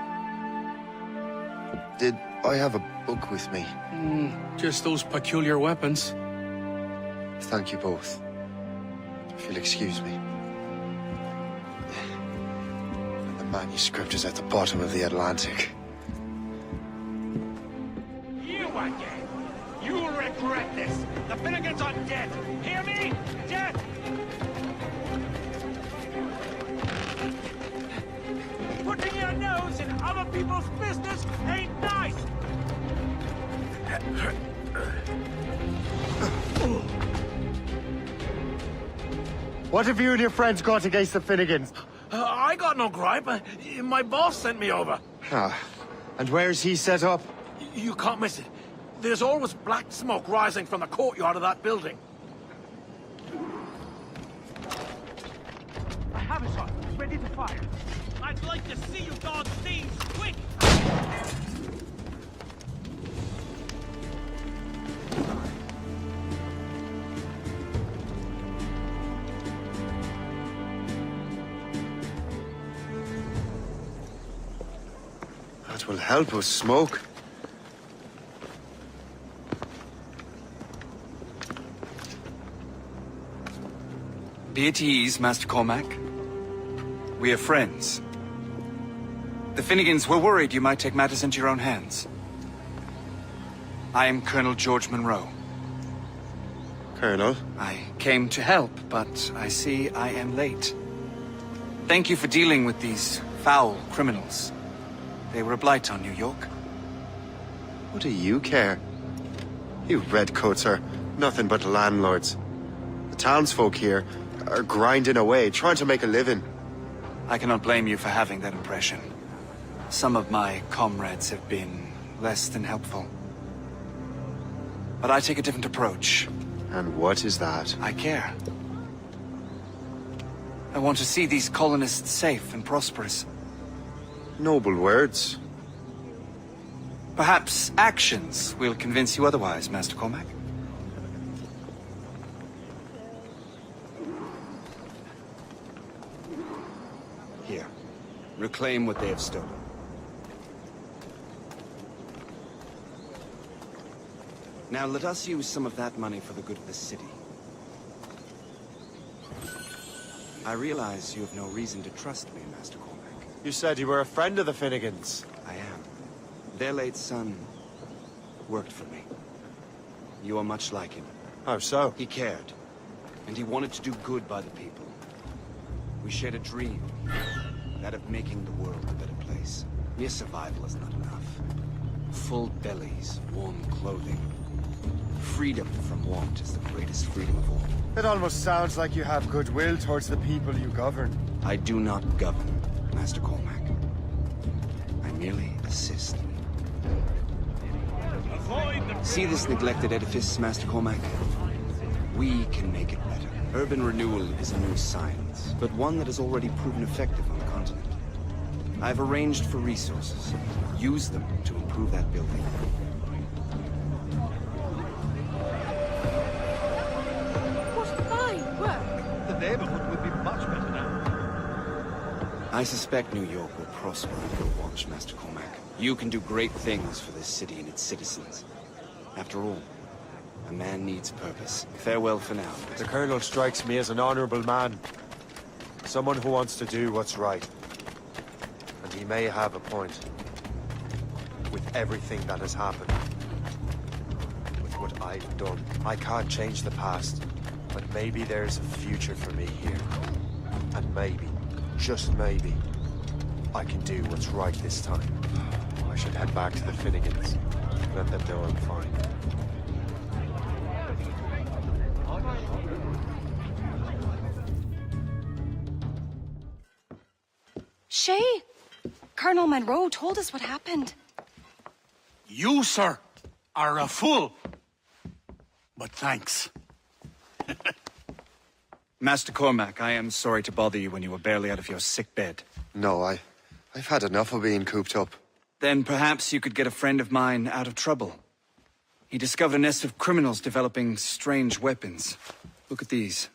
Did I have a book with me? Just those peculiar weapons. Thank you both. If you'll excuse me. The manuscript is at the bottom of the Atlantic. You again! You'll regret this! The Finnegans are dead! Hear me? Dead! Putting your nose in other people's business ain't nice! What have you and your friends got against the Finnegans? I got no gripe. My boss sent me over. Ah, and where's he set up? You can't miss it. There's always black smoke rising from the courtyard of that building. I have a shot. Ready to fire. I'd like to see you dogs seize, quick! That will help us smoke. Be at ease, Master Cormac. We are friends. The Finnegans were worried you might take matters into your own hands. I am Colonel George Monroe. Colonel? I came to help, but I see I am late. Thank you for dealing with these foul criminals. They were a blight on New York. What do you care? You redcoats are nothing but landlords. The townsfolk here are grinding away, trying to make a living. I cannot blame you for having that impression. Some of my comrades have been less than helpful. But I take a different approach. And what is that? I care. I want to see these colonists safe and prosperous. Noble words. Perhaps actions will convince you otherwise, Master Cormac. Here. Reclaim what they have stolen. Now let us use some of that money for the good of the city. I realize you have no reason to trust me, Master Cormac. You said you were a friend of the Finnegans. I am. Their late son worked for me. You are much like him. How so? He cared, and he wanted to do good by the people. We shared a dream, that of making the world a better place. Mere survival is not enough. Full bellies, warm clothing. Freedom from want is the greatest freedom of all. It almost sounds like you have goodwill towards the people you govern. I do not govern, Master Cormac. I merely assist. See this neglected edifice, Master Cormac? We can make it better. Urban renewal is a new science, but one that has already proven effective on the continent. I've arranged for resources. Use them to improve that building. The neighborhood would be much better now. I suspect New York will prosper under your watch, Master Cormac. You can do great things for this city and its citizens. After all, a man needs purpose. Farewell for now. The Colonel strikes me as an honorable man. Someone who wants to do what's right. And he may have a point. With everything that has happened. With what I've done. I can't change the past. But maybe there's a future for me here. And maybe, just maybe, I can do what's right this time. I should head back to the Finnegans. Let them know I'm fine. Shay! Colonel Monroe told us what happened. You, sir, are a fool. But thanks. Master Cormac, I am sorry to bother you when you were barely out of your sick bed. No, I've had enough of being cooped up. Then perhaps you could get a friend of mine out of trouble. He discovered a nest of criminals developing strange weapons. Look at these.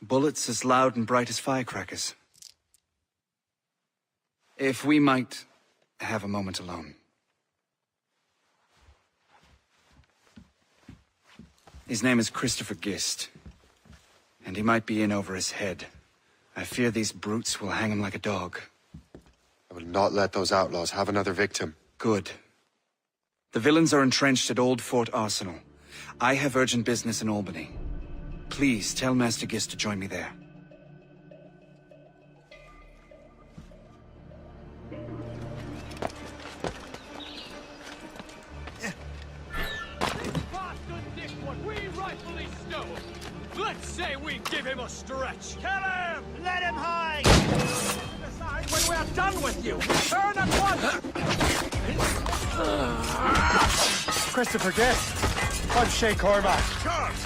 Bullets as loud and bright as firecrackers. If we might have a moment alone. His name is Christopher Gist. And he might be in over his head. I fear these brutes will hang him like a dog. I will not let those outlaws have another victim. Good. The villains are entrenched at Old Fort Arsenal. I have urgent business in Albany. Please tell Master Gist to join me there. Let's say we give him a stretch. Kill him! Let him hide! Decide when we're done with you. Turn at once! Christopher Guest! I'm Shay Cormac. Charles!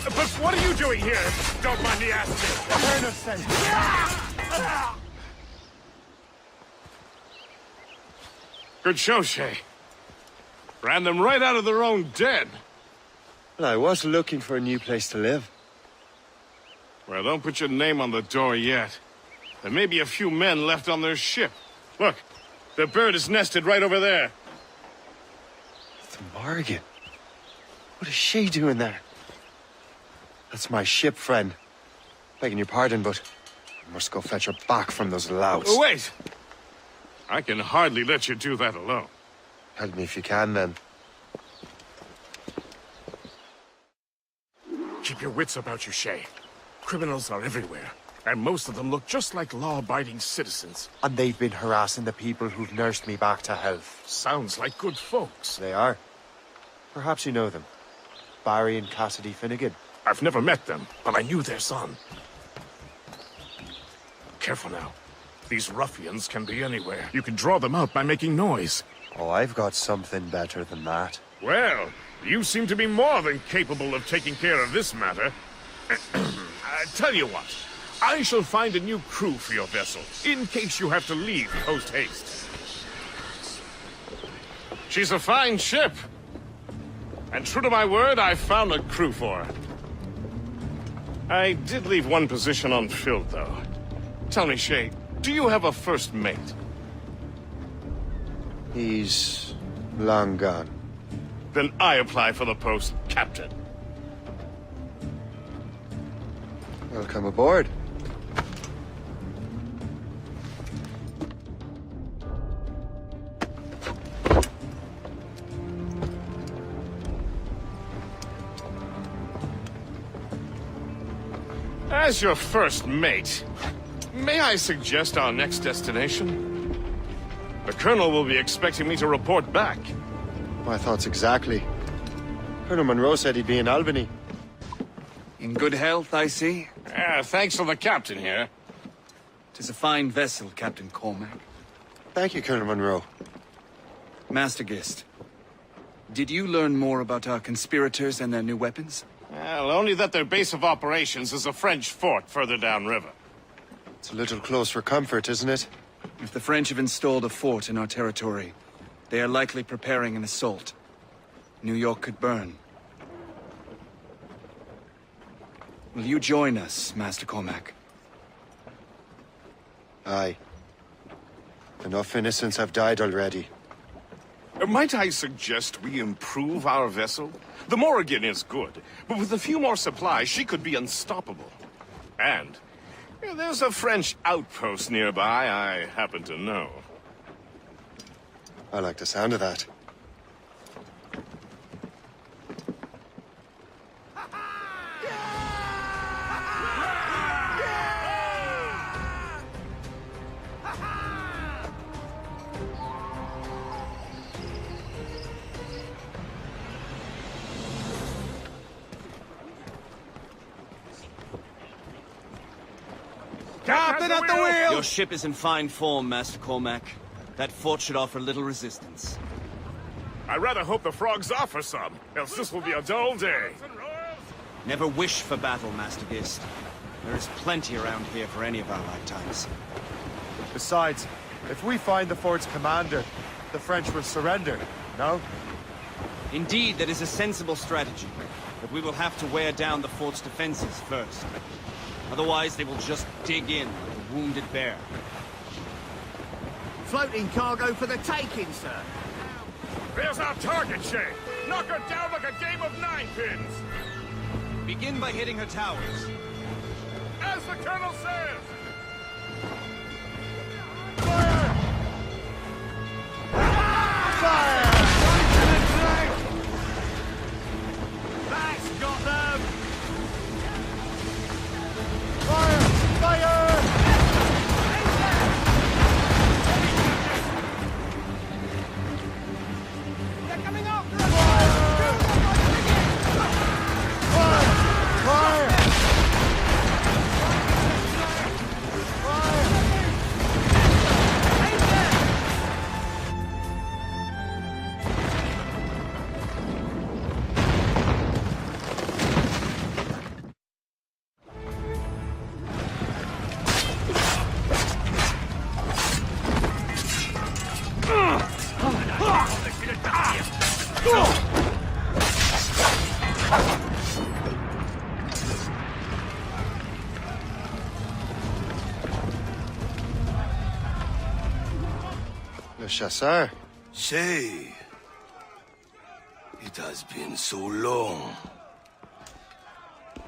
But what are you doing here? Don't mind me asking. The Colonel sent. Good show, Shay. Ran them right out of their own den. Well, I was looking for a new place to live. Well, don't put your name on the door yet. There may be a few men left on their ship. Look, the bird is nested right over there. The Morgan. What is she doing there? That's my ship, friend. Begging your pardon, but I must go fetch her back from those louts. Oh, wait! I can hardly let you do that alone. Help me if you can, then. Keep your wits about you, Shay. Criminals are everywhere, and most of them look just like law-abiding citizens. And they've been harassing the people who've nursed me back to health. Sounds like good folks. They are. Perhaps you know them. Barry and Cassidy Finnegan. I've never met them, but I knew their son. Careful now. These ruffians can be anywhere. You can draw them out by making noise. Oh, I've got something better than that. Well, you seem to be more than capable of taking care of this matter. Tell you what, I shall find a new crew for your vessel, in case you have to leave post-haste. She's a fine ship. And true to my word, I found a crew for her. I did leave one position unfilled, though. Tell me, Shay, do you have a first mate? He's long gone. Then I apply for the post, Captain. Welcome aboard. As your first mate, may I suggest our next destination? The Colonel will be expecting me to report back. My thoughts exactly. Colonel Monroe said he'd be in Albany. In good health, I see. Thanks for the captain here. 'Tis a fine vessel, Captain Cormac. Thank you, Colonel Monroe. Master Gist, did you learn more about our conspirators and their new weapons? Well, only that their base of operations is a French fort further downriver. It's a little close for comfort, isn't it? If the French have installed a fort in our territory, they are likely preparing an assault. New York could burn. Will you join us, Master Cormac? Aye. Enough innocents have died already. Might I suggest we improve our vessel? The Morrigan is good, but with a few more supplies, she could be unstoppable. And there's a French outpost nearby I happen to know. I like the sound of that. Captain at the wheel! Your ship is in fine form, Master Cormac. That fort should offer little resistance. I rather hope the frogs offer some, else this will be a dull day. Never wish for battle, Master Gist. There is plenty around here for any of our lifetimes. Besides, if we find the fort's commander, the French will surrender, no? Indeed, that is a sensible strategy. But we will have to wear down the fort's defenses first. Otherwise, they will just dig in like a wounded bear. Floating cargo for the taking, sir. There's our target, Shay. Knock her down like a game of ninepins. Begin by hitting her towers. As the Colonel says. Fire! That's got them! Fire! Fire! They're coming up! Fire! Le chasseur. Say, it has been so long.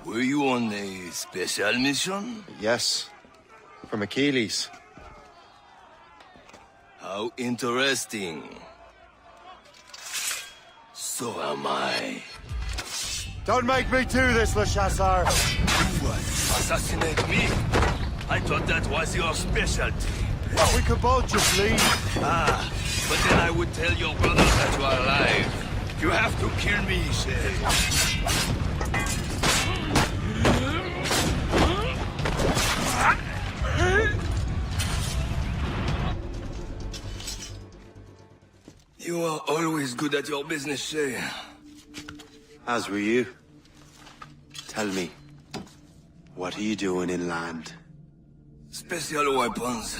Were you on a special mission? Yes. From Achilles. How interesting. So am I. Don't make me do this, Le Chasseur! What? Assassinate me? I thought that was your specialty. We could both just leave. Ah, but then I would tell your brothers that you are alive. You have to kill me, Shay. You are always good at your business, Shay. As were you. Tell me, What are you doing inland? Special weapons.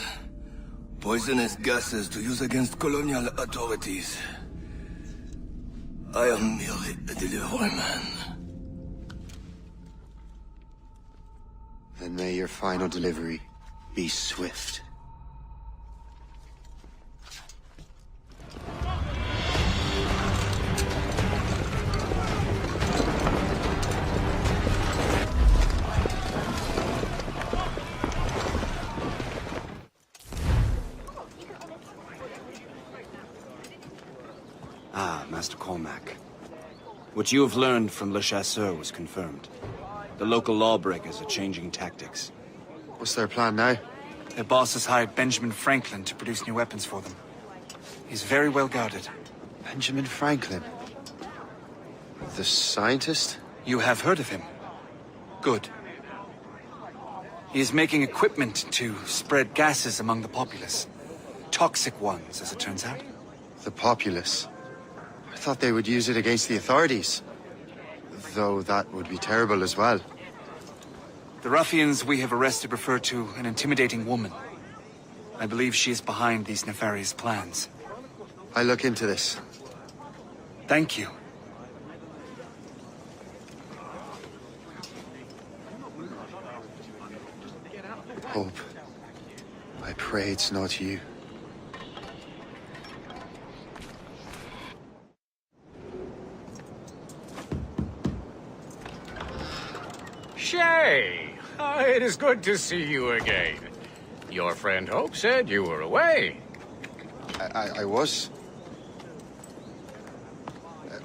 Poisonous gases to use against colonial authorities. I am merely a delivery man. Then may your final delivery be swift. Ah, Master Cormac. What you have learned from Le Chasseur was confirmed. The local lawbreakers are changing tactics. What's their plan now? Their boss has hired Benjamin Franklin to produce new weapons for them. He's very well guarded. Benjamin Franklin? The scientist? You have heard of him? Good. He is making equipment to spread gases among the populace. Toxic ones, as it turns out. The populace? I thought they would use it against the authorities. Though that would be terrible as well. The ruffians we have arrested refer to an intimidating woman. I believe she is behind these nefarious plans. I'll look into this. Thank you. Hope. I pray it's not you. Shay! It is good to see you again. Your friend Hope said you were away. I was.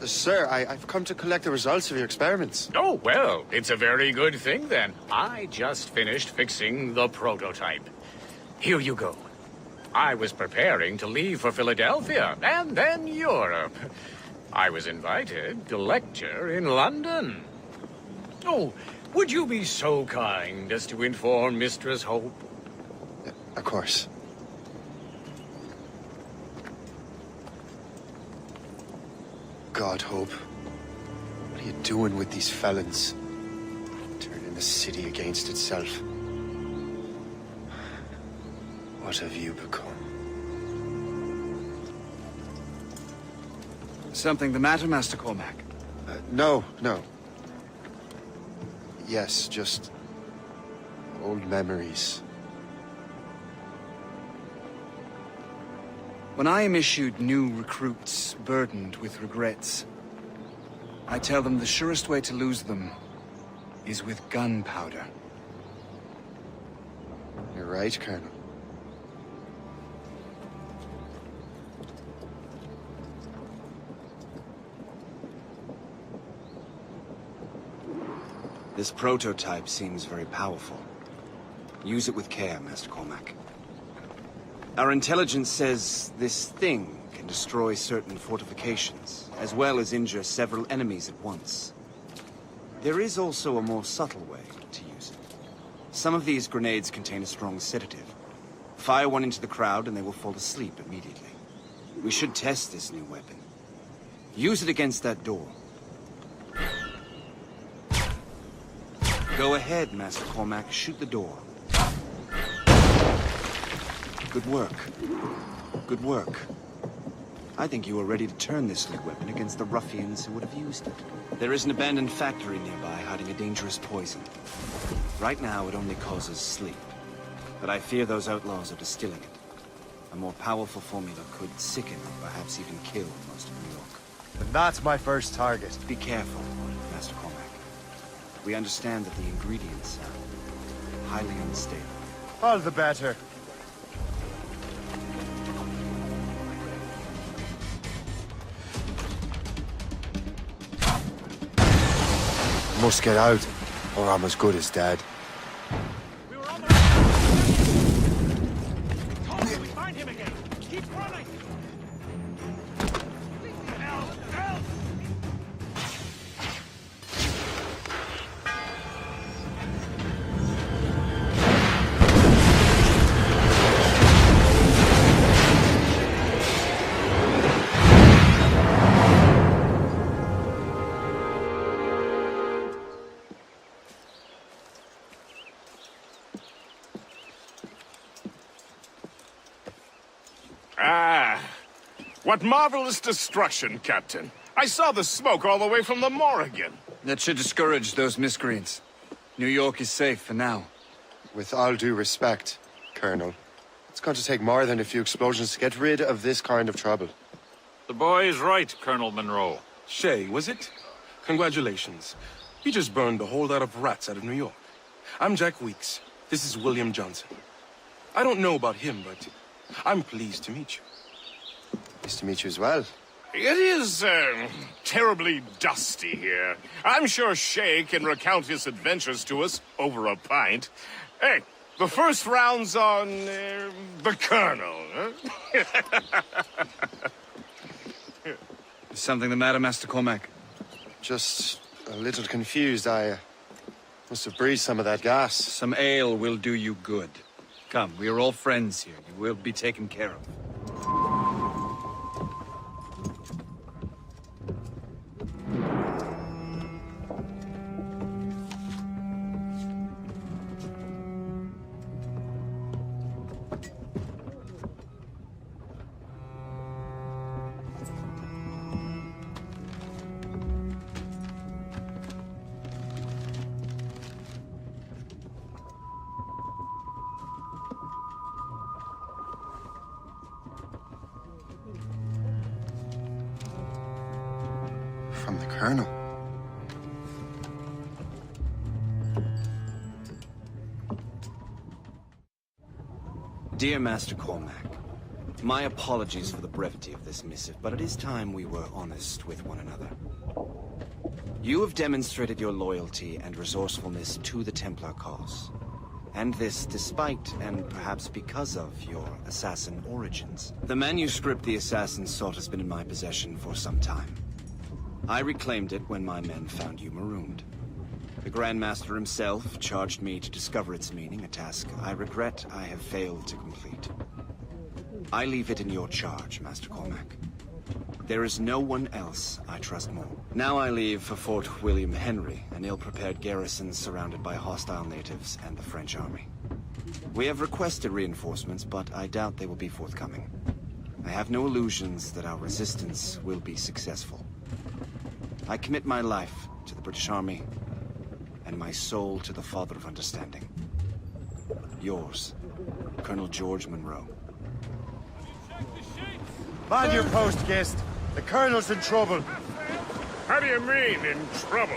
Sir, I've come to collect the results of your experiments. Oh, well, it's a very good thing then. I just finished fixing the prototype. Here you go. I was preparing to leave for Philadelphia and then Europe. I was invited to lecture in London. Oh, would you be so kind as to inform Mistress Hope? Of course. God, Hope. What are you doing with these felons? Turning the city against itself. What have you become? Something the matter, Master Cormac? No. Yes, just old memories. When I am issued new recruits burdened with regrets, I tell them the surest way to lose them is with gunpowder. You're right, Colonel. This prototype seems very powerful. Use it with care, Master Cormac. Our intelligence says this thing can destroy certain fortifications, as well as injure several enemies at once. There is also a more subtle way to use it. Some of these grenades contain a strong sedative. Fire one into the crowd and they will fall asleep immediately. We should test this new weapon. Use it against that door. Go ahead, Master Cormac. Shoot the door. Good work. Good work. I think you are ready to turn this new weapon against the ruffians who would have used it. There is an abandoned factory nearby hiding a dangerous poison. Right now, it only causes sleep. But I fear those outlaws are distilling it. A more powerful formula could sicken or perhaps even kill most of New York. And that's my first target. Be careful, Master Cormac. We understand that the ingredients are highly unstable. All the better. Must get out, or I'm as good as dead. Find him again! Keep running! What marvelous destruction, Captain. I saw the smoke all the way from the Morrigan. That should discourage those miscreants. New York is safe for now. With all due respect, Colonel, it's going to take more than a few explosions to get rid of this kind of trouble. The boy is right, Colonel Monroe. Shay, was it? Congratulations. You just burned a whole lot of rats out of New York. I'm Jack Weeks. This is William Johnson. I don't know about him, but I'm pleased to meet you. Nice to meet you as well. It is, terribly dusty here. I'm sure Shay can recount his adventures to us over a pint. Hey, the first round's on, the Colonel, huh? Is something the matter, Master Cormac? Just a little confused. I must have breathed some of that gas. Some ale will do you good. Come, we are all friends here. You will be taken care of. From the Colonel. Dear Master Cormac, my apologies for the brevity of this missive, but it is time we were honest with one another. You have demonstrated your loyalty and resourcefulness to the Templar cause. And this despite, and perhaps because of, your assassin origins. The manuscript the assassin sought has been in my possession for some time. I reclaimed it when my men found you marooned. The Grand Master himself charged me to discover its meaning, a task I regret I have failed to complete. I leave it in your charge, Master Cormac. There is no one else I trust more. Now I leave for Fort William Henry, an ill-prepared garrison surrounded by hostile natives and the French army. We have requested reinforcements, but I doubt they will be forthcoming. I have no illusions that our resistance will be successful. I commit my life to the British Army, and my soul to the Father of Understanding. Yours, Colonel George Monroe. Man your post, Gist. The Colonel's in trouble. How do you mean, in trouble?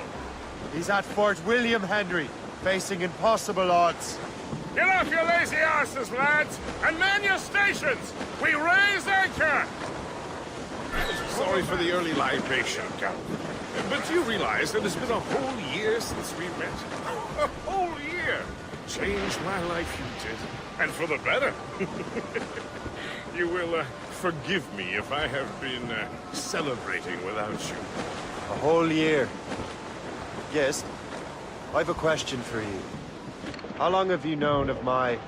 He's at Fort William Henry, facing impossible odds. Get off your lazy arses, lads, and man your stations! We raise anchor! Sorry for the early libation, Count. But you realize that it's been a whole year since we met? A whole year! Changed my life, you did. And for the better. You will, forgive me if I have been, celebrating without you. A whole year. Yes, I've a question for you. How long have you known of my,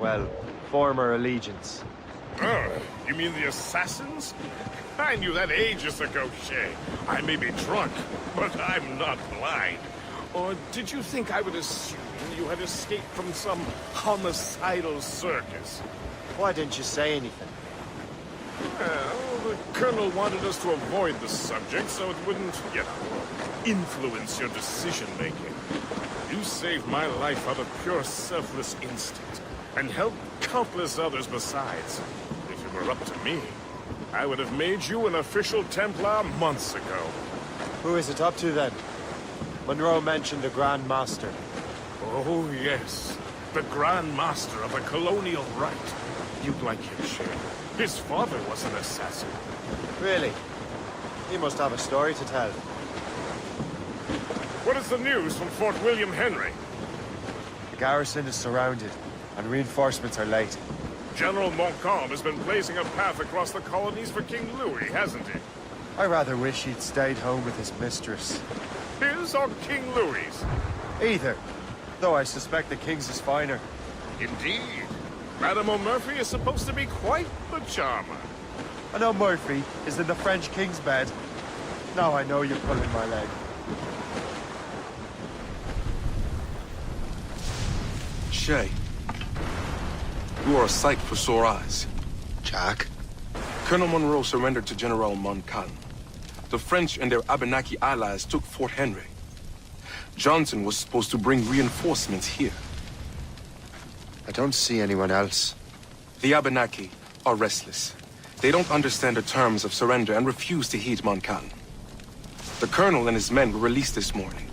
well, former allegiance? Oh, you mean the assassins? I knew that ages ago, Shay. I may be drunk, but I'm not blind. Or did you think I would assume you had escaped from some homicidal circus? Why didn't you say anything? Well, the Colonel wanted us to avoid the subject so it wouldn't, you know, influence your decision-making. You saved my life out of pure selfless instinct, and helped countless others besides. If it were up to me, I would have made you an official Templar months ago. Who is it up to, then? Monroe mentioned the Grand Master. Oh, yes. The Grand Master of the colonial rite. You'd like him, Shay. His father was an assassin. Really? He must have a story to tell. What is the news from Fort William Henry? The garrison is surrounded, and reinforcements are late. General Montcalm has been blazing a path across the colonies for King Louis, hasn't he? I rather wish he'd stayed home with his mistress. His or King Louis's? Either. Though I suspect the King's is finer. Indeed. Madame O'Murphy is supposed to be quite the charmer. And O'Murphy is in the French King's bed. Now I know you're pulling my leg. Shay, you are a sight for sore eyes. Jack? Colonel Monroe surrendered to General Montcalm. The French and their Abenaki allies took Fort Henry. Johnson was supposed to bring reinforcements here. I don't see anyone else. The Abenaki are restless. They don't understand the terms of surrender and refuse to heed Montcalm. The colonel and his men were released this morning.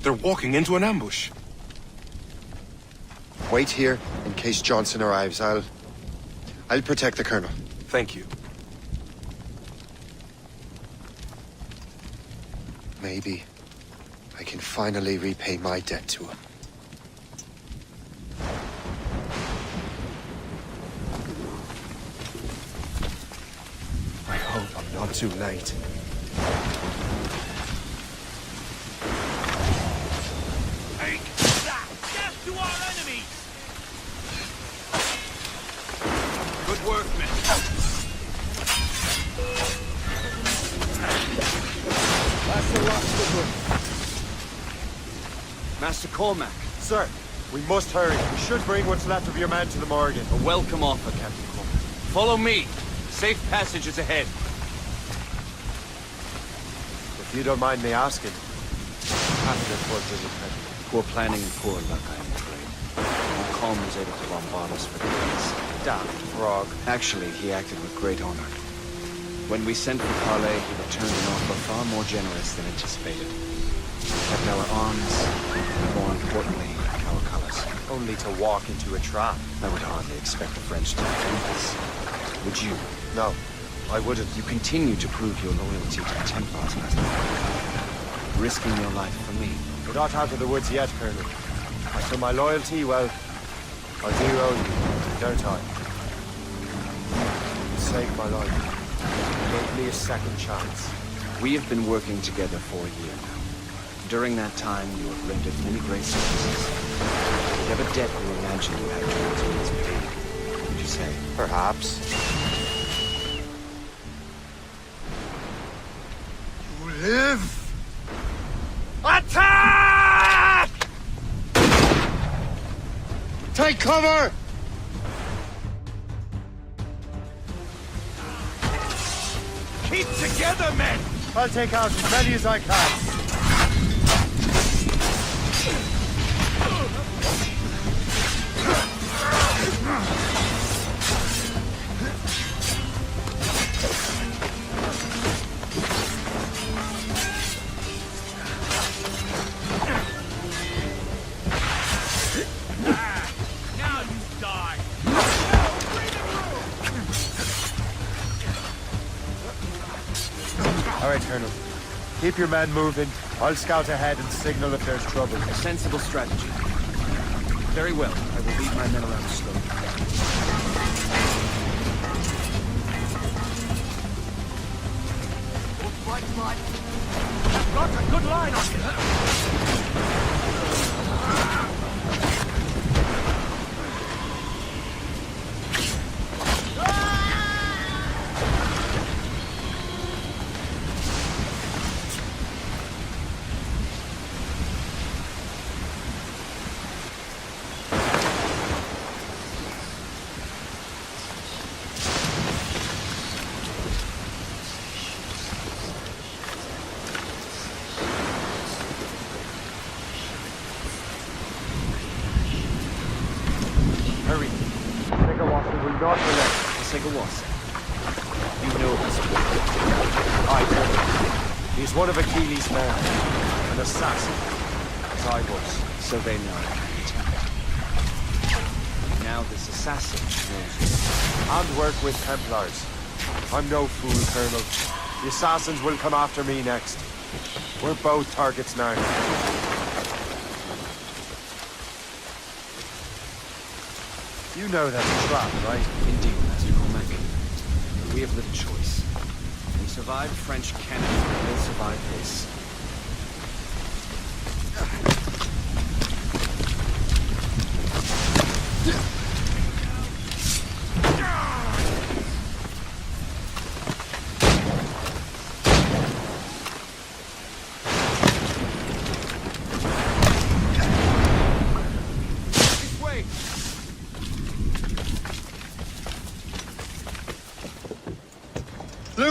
They're walking into an ambush. Wait here in case Johnson arrives. I'll protect the colonel. Thank you. Maybe I can finally repay my debt to him. I hope I'm not too late. Take that! Death to our enemies! Good work, men. That's the last of them. Master Cormac. Sir, we must hurry. We should bring what's left of your man to the Morgan. A welcome offer, Captain Cormac. Follow me. Safe passage is ahead. If you don't mind me asking, how did it work, Poor planning and poor luck, I am afraid. Montcalm was able to bombard us for days. Damn frog. Actually, he acted with great honor. When we sent for Parley, he returned an offer far more generous than anticipated. We kept our arms, and more importantly, our colors. Only to walk into a trap. I would hardly expect the French to do this. Would you? No, I wouldn't. You continue to prove your loyalty to the Templars, Master. Risking your life for me. We're not out of the woods yet, Colonel. As for my loyalty, well, I do owe you, don't I? You saved my life. You gave me a second chance. We have been working together for a year now. During that time, you have rendered many great services. Whatever debt you imagine you had towards me is paid, would you say? Perhaps. You live! Attack! Take cover! Keep together, men! I'll take out as many as I can. Now you die! All right, Colonel. Keep your men moving. I'll scout ahead and signal if there's trouble. A sensible strategy. Very well. I will lead my men around slowly. I've got a good line on you! Hurry. Segawasa will not relent. Segawasa. You know this boy. Aye, Colonel. He's one of Achilles' men. An assassin. As I was. So they know. Now this assassin knows. And work with Templars. I'm no fool, Colonel. The assassins will come after me next. We're both targets now. You know that's a trap, right? Indeed, Master Cormac. We have little choice. We survived French cannon, we'll survive this.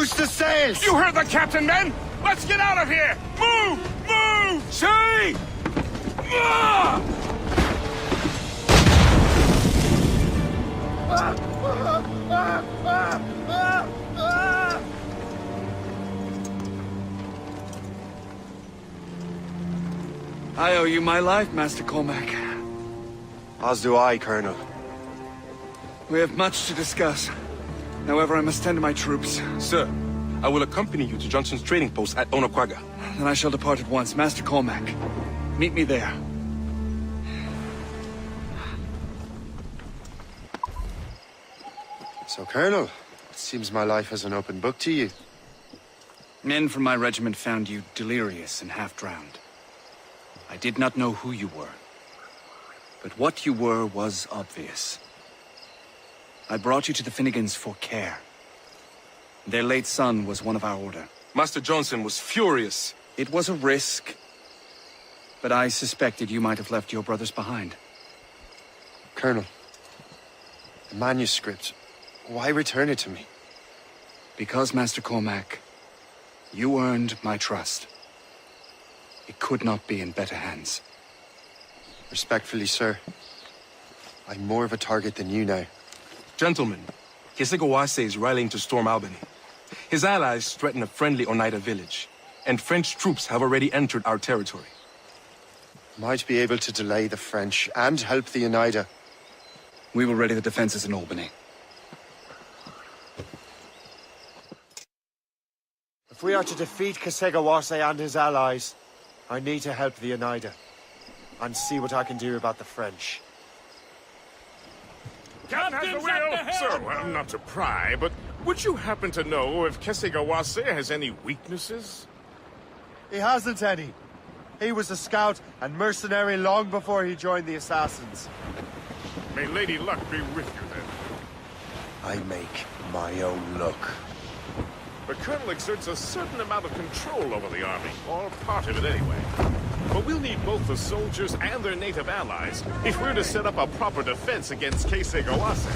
Loose the sails! You heard the captain, men! Let's get out of here! Move! Move! See! I owe you my life, Master Cormac. As do I, Colonel. We have much to discuss. However, I must tend to my troops. Sir, I will accompany you to Johnson's trading post at Onaqaga. Then I shall depart at once. Master Cormac, meet me there. So, Colonel, it seems my life is an open book to you. Men from my regiment found you delirious and half-drowned. I did not know who you were. But what you were was obvious. I brought you to the Finnegans for care. Their late son was one of our order. Master Johnson was furious. It was a risk, but I suspected you might have left your brothers behind. Colonel, the manuscript, why return it to me? Because, Master Cormac, you earned my trust. It could not be in better hands. Respectfully, sir, I'm more of a target than you now. Gentlemen, Kesegowaase is rallying to storm Albany. His allies threaten a friendly Oneida village, and French troops have already entered our territory. Might be able to delay the French and help the Oneida. We will ready the defenses in Albany. If we are to defeat Kesegowaase and his allies, I need to help the Oneida, and see what I can do about the French. Captain has the wheel! Sir, well, not to pry, but would you happen to know if Kesegowaase has any weaknesses? He hasn't any. He was a scout and mercenary long before he joined the Assassins. May Lady Luck be with you, then. I make my own luck. The Colonel exerts a certain amount of control over the army, or part of it anyway. But we'll need both the soldiers and their native allies if we're to set up a proper defense against Kesegowaase.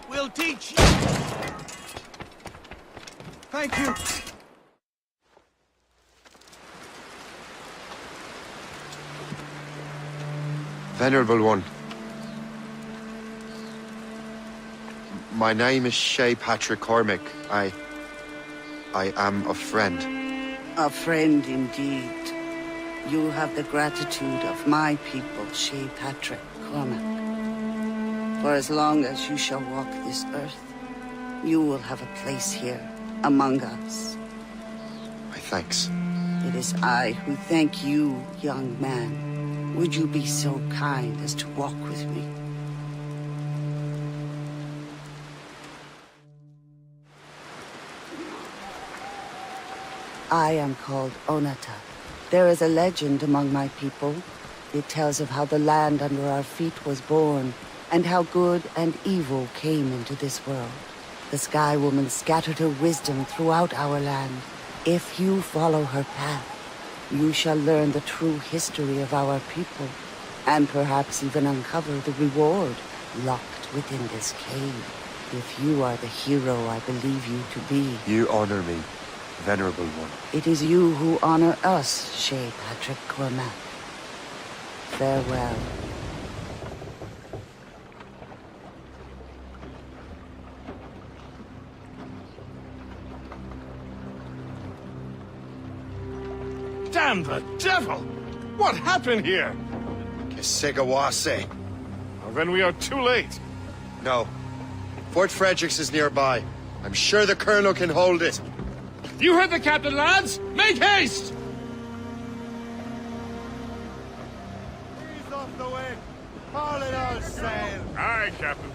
We'll teach you. Thank you. Venerable one. My name is Shay Patrick Cormac. I am a friend. A friend indeed. You have the gratitude of my people, Shay Patrick Cormac. For as long as you shall walk this earth, you will have a place here, among us. My thanks. It is I who thank you, young man. Would you be so kind as to walk with me? I am called Onata. There is a legend among my people. It tells of how the land under our feet was born, and how good and evil came into this world. The Sky Woman scattered her wisdom throughout our land. If you follow her path, you shall learn the true history of our people, and perhaps even uncover the reward locked within this cave. If you are the hero I believe you to be. You honor me, Venerable One. It is you who honor us, Shay Patrick Cormac. Farewell. Damn the devil! What happened here? Kesegowaase. Well, then we are too late. No. Fort Fredericks is nearby. I'm sure the Colonel can hold it. You heard the captain, lads! Make haste! He's off the way. Haul it all sail. Aye, Captain.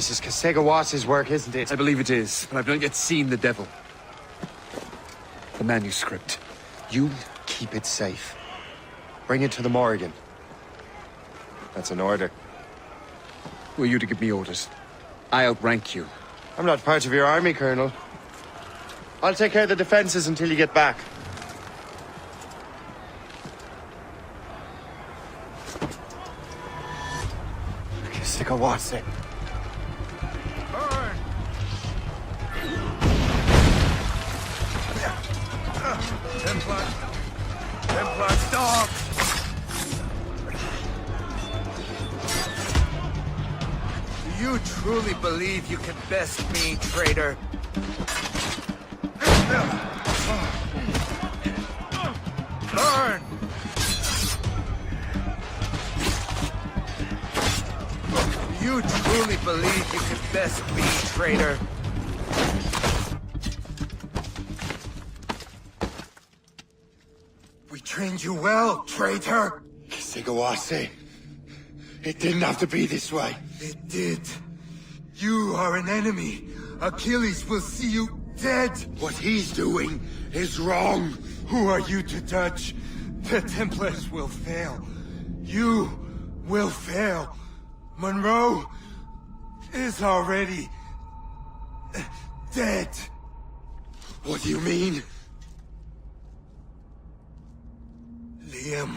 This is Kasega work, isn't it? I believe it is, but I've not yet seen the devil. The manuscript. You keep it safe. Bring it to the Morrigan. That's an order. Who are you to give me orders? I outrank you. I'm not part of your army, Colonel. I'll take care of the defenses until you get back. Kasega. Burn! Templar, stop! Do you truly believe you can best me, traitor? Burn! Do you truly believe you can best me, traitor? We trained you well, traitor! Kasega. It didn't have to be this way. It did. You are an enemy. Achilles will see you dead. What he's doing is wrong. Who are you to judge? The Templars will fail. You will fail. Monroe is already dead. What do you mean? Liam.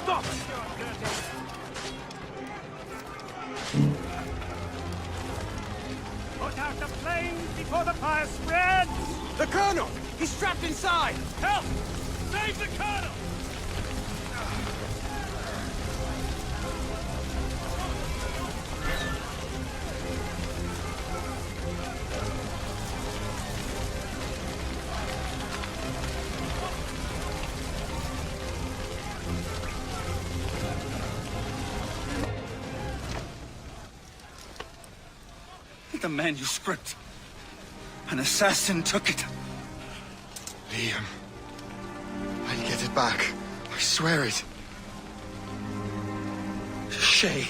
Stop! Put out the flames before the fire spreads! The Colonel! He's trapped inside! Help! Save the Colonel! The manuscript. An assassin took it. Liam. I'll get it back. I swear it. Shay.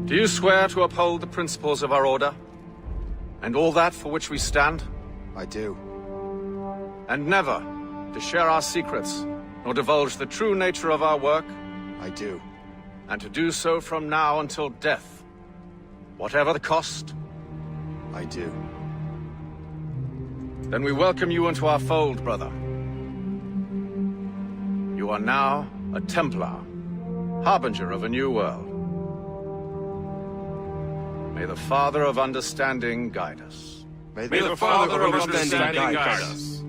Do you swear to uphold the principles of our order? And all that for which we stand? I do. And never to share our secrets, nor divulge the true nature of our work? I do. And to do so from now until death, whatever the cost? I do. Then we welcome you into our fold, brother. You are now a Templar, harbinger of a new world. May the Father of Understanding guide us. May the Father of Understanding guide us.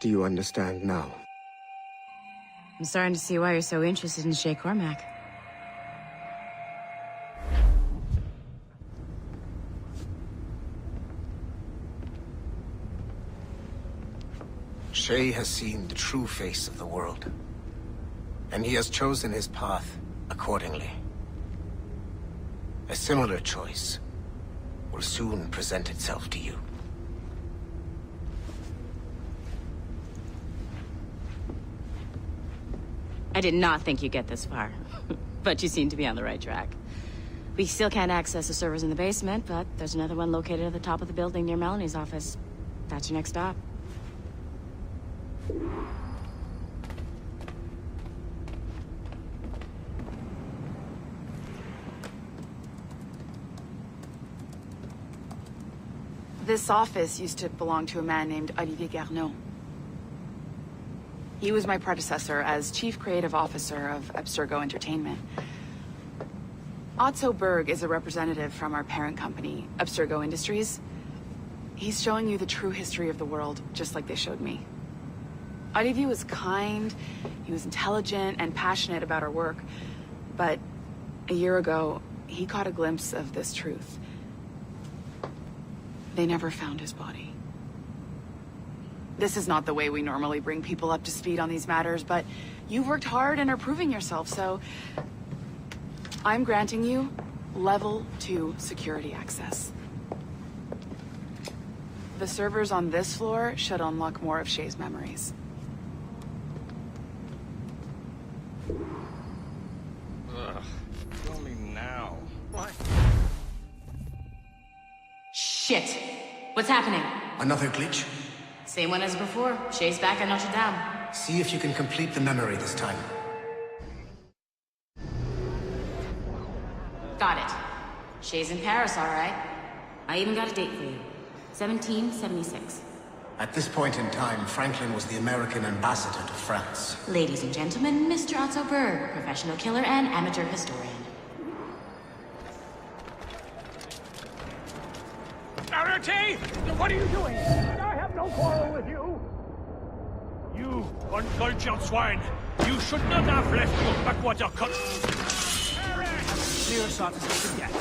Do you understand now? I'm starting to see why you're so interested in Shay Cormac. Shay has seen the true face of the world, and he has chosen his path accordingly. A similar choice will soon present itself to you. I did not think you'd get this far, but you seem to be on the right track. We still can't access the servers in the basement, but there's another one located at the top of the building near Melanie's office. That's your next stop. This office used to belong to a man named Olivier Garneau. He was my predecessor as Chief Creative Officer of Abstergo Entertainment. Otto Berg is a representative from our parent company, Abstergo Industries. He's showing you the true history of the world, just like they showed me. Olivier was kind, he was intelligent and passionate about our work, but a year ago, he caught a glimpse of this truth. They never found his body. This is not the way we normally bring people up to speed on these matters, but you've worked hard and are proving yourself, so I'm granting you level 2 security access. The servers on this floor should unlock more of Shay's memories. Ugh, only now. What? Shit! What's happening? Another glitch? Same one as before. Shay's back at Notre Dame. See if you can complete the memory this time. Got it. Shay's in Paris, all right. I even got a date for you. 1776. At this point in time, Franklin was the American ambassador to France. Ladies and gentlemen, Mr. Otto Berg, professional killer and amateur historian. Arate! What are you doing? I have no quarrel with you! You uncultured swine! You should not have left your backwater cut! Clear shot as we can get.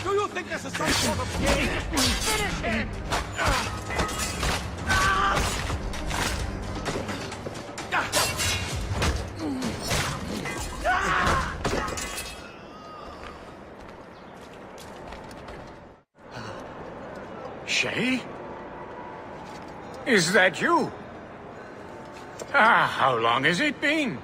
Do you think this is some sort of game? Finish him! Shay? Is that you? How long has it been?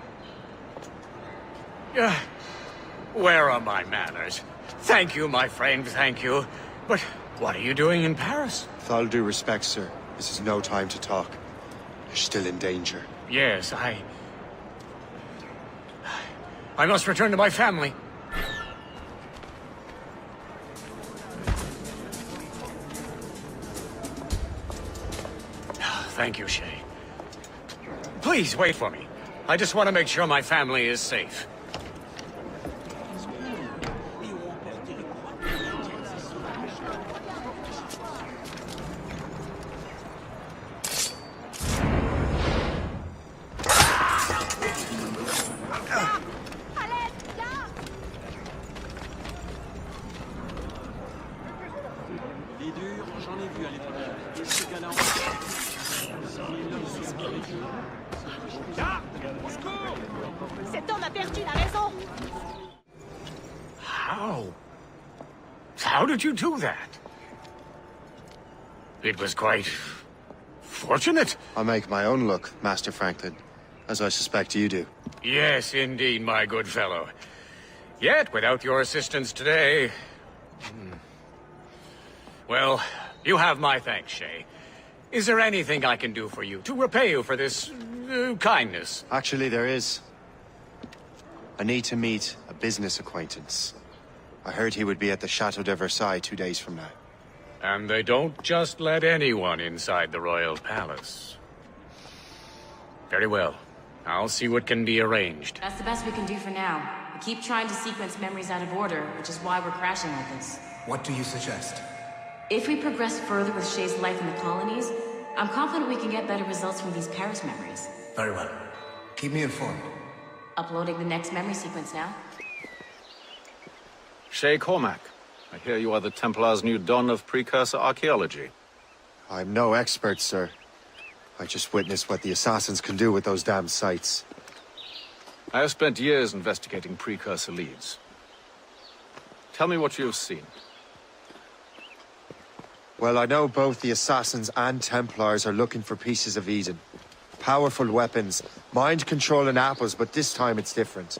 Where are my manners? Thank you, my friend, thank you. But what are you doing in Paris? With all due respect, sir, this is no time to talk. You're still in danger. Yes, I must return to my family. Thank you, Shay. Please, wait for me. I just want to make sure my family is safe. Cet homme a perdu la raison. How did you do that? It was quite fortunate. I make my own luck, Master Franklin, as I suspect you do. Yes, indeed, my good fellow. Yet, without your assistance today... Well, you have my thanks, Shay. Is there anything I can do for you to repay you for this kindness? Actually, there is. I need to meet a business acquaintance. I heard he would be at the Chateau de Versailles 2 days from now. And they don't just let anyone inside the royal palace. Very well. I'll see what can be arranged. That's the best we can do for now. We keep trying to sequence memories out of order, which is why we're crashing like this. What do you suggest? If we progress further with Shay's life in the colonies, I'm confident we can get better results from these Paris memories. Very well. Keep me informed. Uploading the next memory sequence now. Shay Cormac, I hear you are the Templar's new don of precursor archaeology. I'm no expert, sir. I just witnessed what the assassins can do with those damn sites. I have spent years investigating precursor leads. Tell me what you have seen. Well, I know both the Assassins and Templars are looking for pieces of Eden. Powerful weapons, mind-controlling apples, but this time it's different.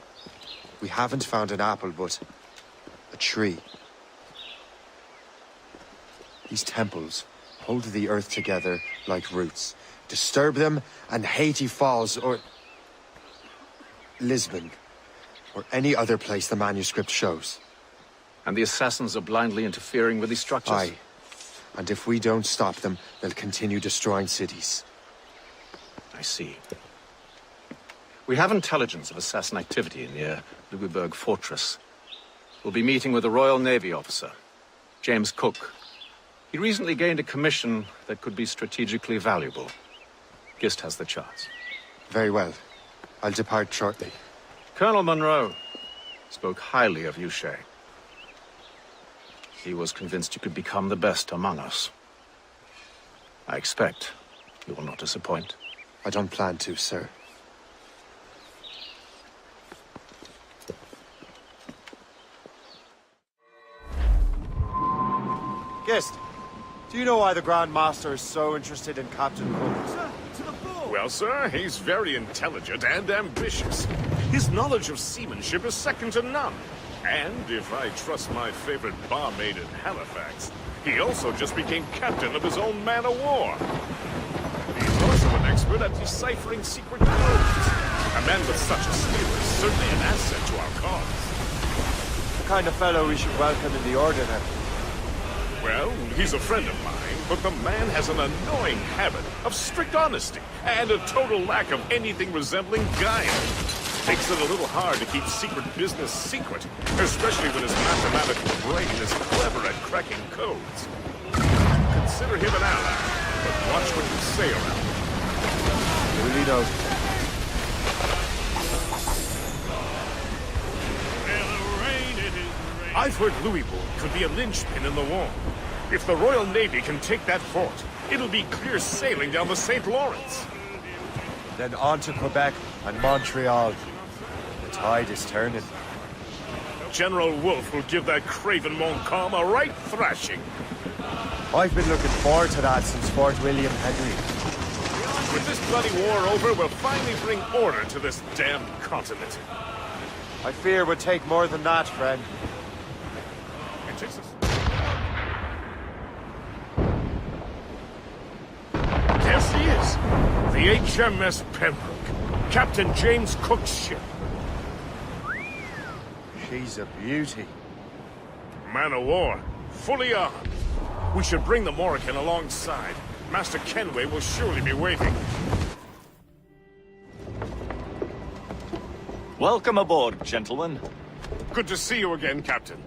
We haven't found an apple, but a tree. These temples hold the earth together like roots. Disturb them, and Haiti falls, or Lisbon, or any other place the manuscript shows. And the Assassins are blindly interfering with these structures? Aye. And if we don't stop them, they'll continue destroying cities. I see. We have intelligence of Assassin activity near Louisburg Fortress. We'll be meeting with a Royal Navy officer, James Cook. He recently gained a commission that could be strategically valuable. Gist has the charts. Very well. I'll depart shortly. Colonel Monroe spoke highly of you, Shay. He was convinced you could become the best among us. I expect you will not disappoint. I don't plan to, sir. Gist, do you know why the Grand Master is so interested in Captain Cook? Well, sir, he's very intelligent and ambitious. His knowledge of seamanship is second to none. And if I trust my favorite barmaid in Halifax, he also just became captain of his own man-of-war. He's also an expert at deciphering secret codes. A man with such a skill is certainly an asset to our cause. The kind of fellow we should welcome in the Order, then. Well, he's a friend of mine, but the man has an annoying habit of strict honesty and a total lack of anything resembling guile. Makes it a little hard to keep secret business secret, especially when his mathematical brain is clever at cracking codes. Consider him an ally, but watch what you say around him. Duly noted. I've heard Louisbourg could be a linchpin in the war. If the Royal Navy can take that fort, it'll be clear sailing down the St. Lawrence. Then on to Quebec and Montreal. The tide is turning. General Wolfe will give that craven Montcalm a right thrashing. I've been looking forward to that since Fort William Henry. With this bloody war over, we'll finally bring order to this damned continent. I fear it would take more than that, friend. It takes us... There she is! The HMS Pembroke, Captain James Cook's ship. She's a beauty. Man-of-war, fully armed. We should bring the Morrigan alongside. Master Kenway will surely be waiting. Welcome aboard, gentlemen. Good to see you again, Captain.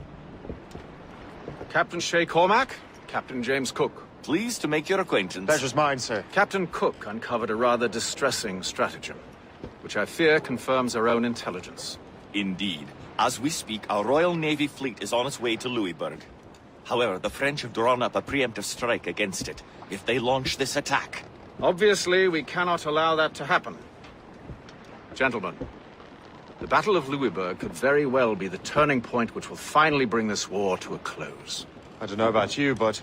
Captain Shay Cormac, Captain James Cook. Pleased to make your acquaintance. Pleasure's mine, sir. Captain Cook uncovered a rather distressing stratagem, which I fear confirms our own intelligence. Indeed. As we speak, our Royal Navy fleet is on its way to Louisburg. However, the French have drawn up a preemptive strike against it if they launch this attack. Obviously, we cannot allow that to happen. Gentlemen, the Battle of Louisburg could very well be the turning point which will finally bring this war to a close. I don't know about you, but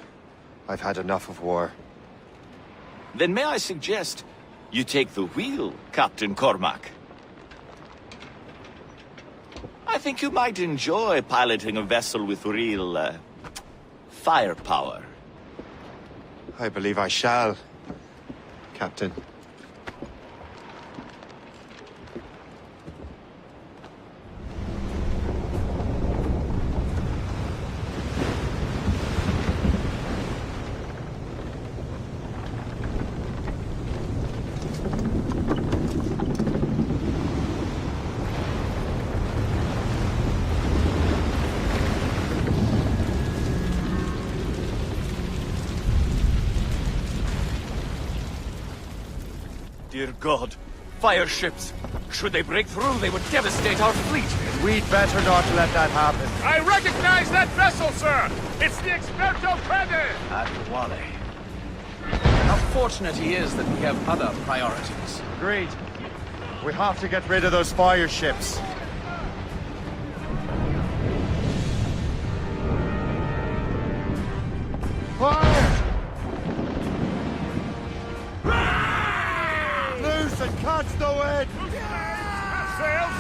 I've had enough of war. Then may I suggest you take the wheel, Captain Cormac? I think you might enjoy piloting a vessel with real, firepower. I believe I shall, Captain. Dear God, fire ships. Should they break through, they would devastate our fleet. We'd better not let that happen. I recognize that vessel, sir! It's the Experto Crede! Adewale. How fortunate he is that we have other priorities. Agreed. We have to get rid of those fire ships. Fire! That's the wind! Sails!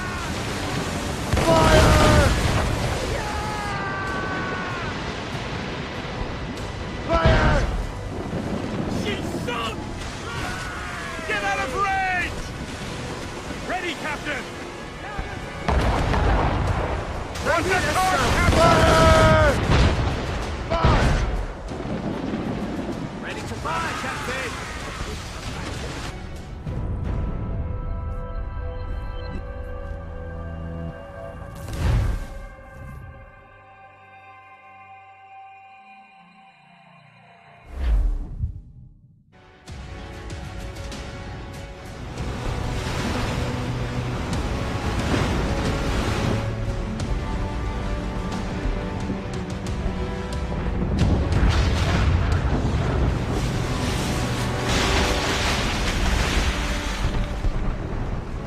Fire! Fire! She's sunk! Get out of range! Ready, Captain! Run the car, Fire! Fire! Ready to fire, Captain!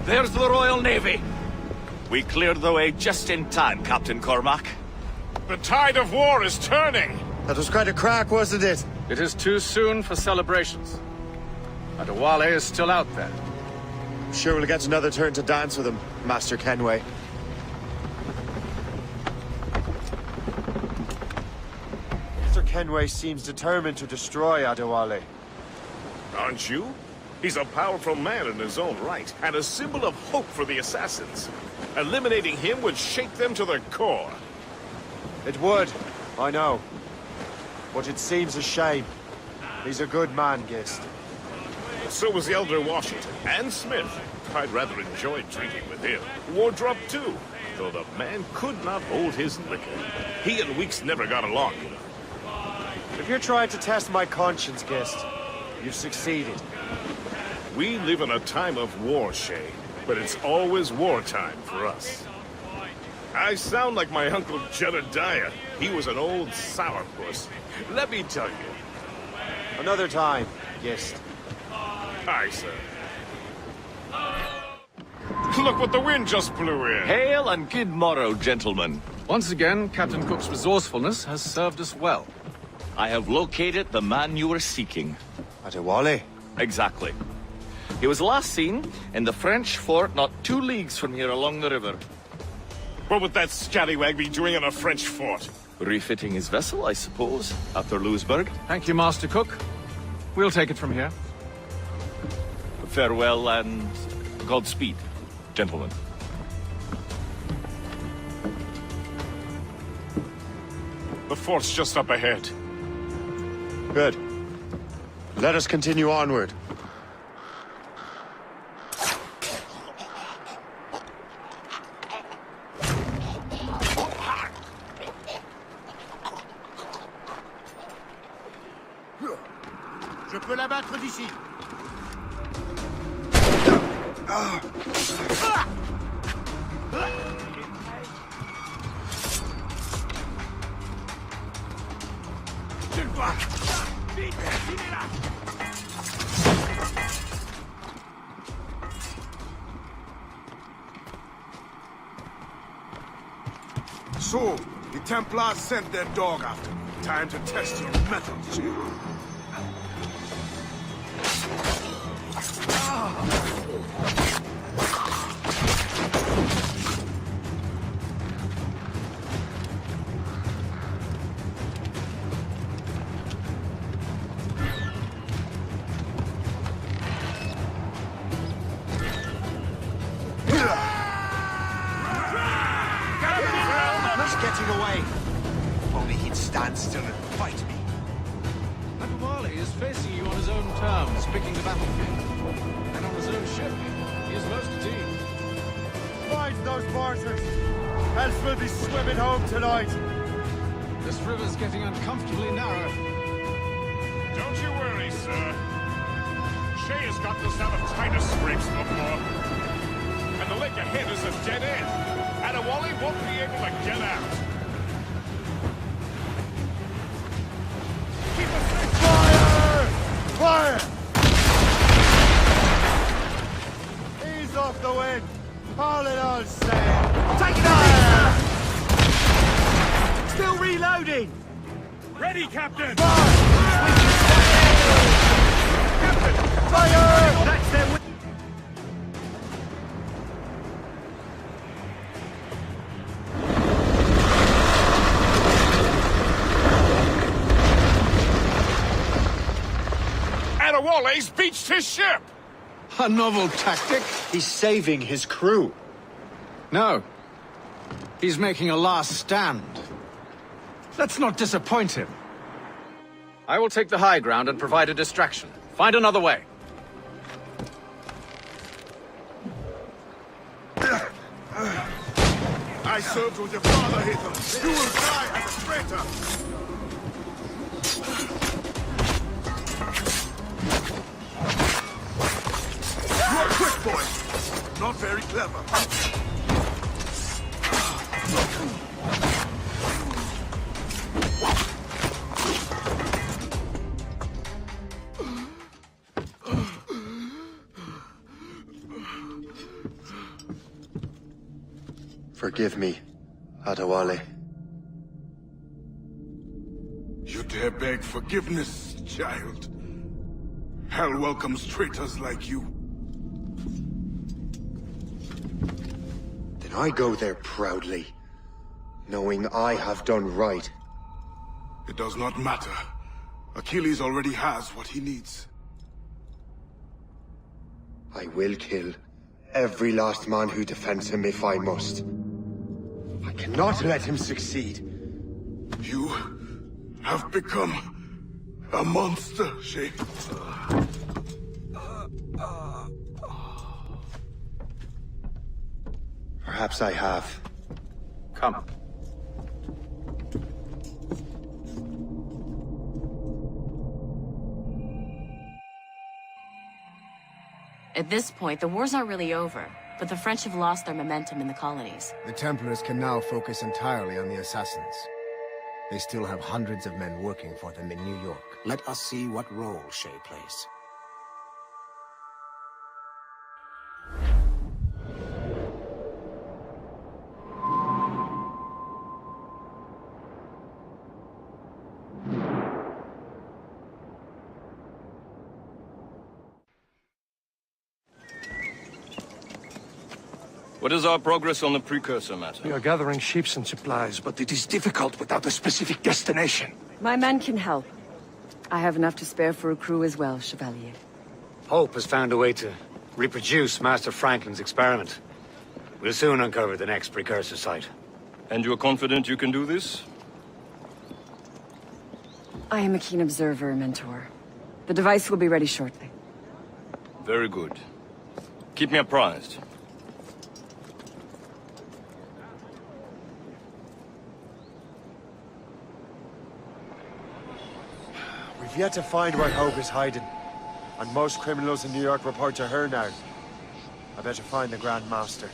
There's the Royal Navy. We cleared the way just in time, Captain Cormac. The tide of war is turning. That was quite a crack, wasn't it? It is too soon for celebrations. Adewale is still out there. I'm sure we'll get another turn to dance with him, Master Kenway. Mr. Kenway seems determined to destroy Adewale. Aren't you? He's a powerful man in his own right, and a symbol of hope for the assassins. Eliminating him would shake them to their core. It would, I know. But it seems a shame. He's a good man, Gist. So was the Elder Washington, and Smith. I'd rather enjoy drinking with him. Wardrop too, though the man could not hold his liquor. He and Weeks never got along, you know. If you're trying to test my conscience, Gist, you've succeeded. We live in a time of war, Shay, but it's always wartime for us. I sound like my Uncle Jedediah. He was an old sourpuss. Let me tell you. Another time, Gist. Aye, sir. Look what the wind just blew in. Hail and good morrow, gentlemen. Once again, Captain Cook's resourcefulness has served us well. I have located the man you were seeking. Adewale? Exactly. He was last seen in the French fort not 2 leagues from here along the river. What would that scallywag be doing in a French fort? Refitting his vessel, I suppose, after Louisburg. Thank you, Master Cook. We'll take it from here. Farewell and Godspeed, gentlemen. The fort's just up ahead. Good. Let us continue onward. Je peux l'abattre d'ici. Tu le vois! Vite, il est là! So, the Templars sent their dog after me. Time to test your mettle, Jim. Getting away. Only he'd stand still and fight me. Adewale is facing you on his own terms, picking the battlefield. And on his own ship, he is most at ease. Find those martyrs, else we'll be swimming home tonight. This river's getting uncomfortably narrow. Don't you worry, sir. Shay has gotten us out of tighter scrapes before. And the lake ahead is a dead end. Adewale won't be able to get out. Keep us safe. Fire! Fire! Ease off the wind. All in all sail. Take it out! Still reloading! Ready, Captain! Fire! That's their Cornwallis beached his ship! A novel tactic? He's saving his crew. No. He's making a last stand. Let's not disappoint him. I will take the high ground and provide a distraction. Find another way. I served with your father, Hitler. You will die as a traitor! You are quick, boy. Not very clever. Forgive me, Adewale. You dare beg forgiveness, child? Hell welcomes traitors like you. Then I go there proudly, knowing I have done right. It does not matter. Achilles already has what he needs. I will kill every last man who defends him if I must. I cannot let him succeed. You have become a monster, Shay. Perhaps I have. Come. At this point, the war's not really over, but the French have lost their momentum in the colonies. The Templars can now focus entirely on the assassins. They still have hundreds of men working for them in New York. Let us see what role Shay plays. What is our progress on the precursor matter? We are gathering ships and supplies, but it is difficult without a specific destination. My men can help. I have enough to spare for a crew as well, Chevalier. Hope has found a way to reproduce Master Franklin's experiment. We'll soon uncover the next precursor site. And you're confident you can do this? I am a keen observer, Mentor. The device will be ready shortly. Very good. Keep me apprised. We've yet to find where Hope is hiding. And most criminals in New York report to her now. I better find the Grand Master.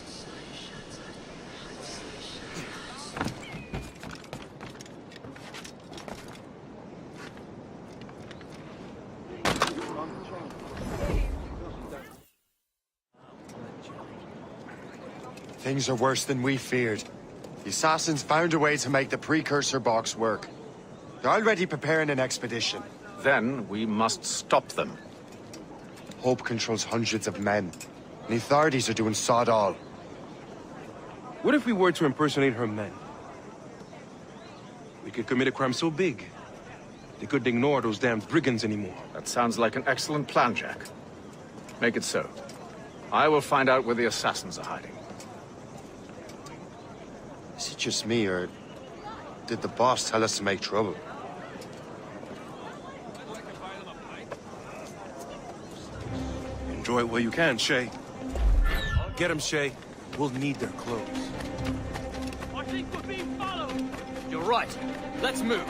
Things are worse than we feared. The assassins found a way to make the precursor box work. They're already preparing an expedition. Then we must stop them. Hope controls hundreds of men. And the authorities are doing sod all. What if we were to impersonate her men? We could commit a crime so big, they couldn't ignore those damn brigands anymore. That sounds like an excellent plan, Jack. Make it so. I will find out where the assassins are hiding. Is it just me, or did the boss tell us to make trouble? Enjoy it while you can, Shay. Get him, Shay. We'll need their clothes. I think we're being followed. You're right. Let's move.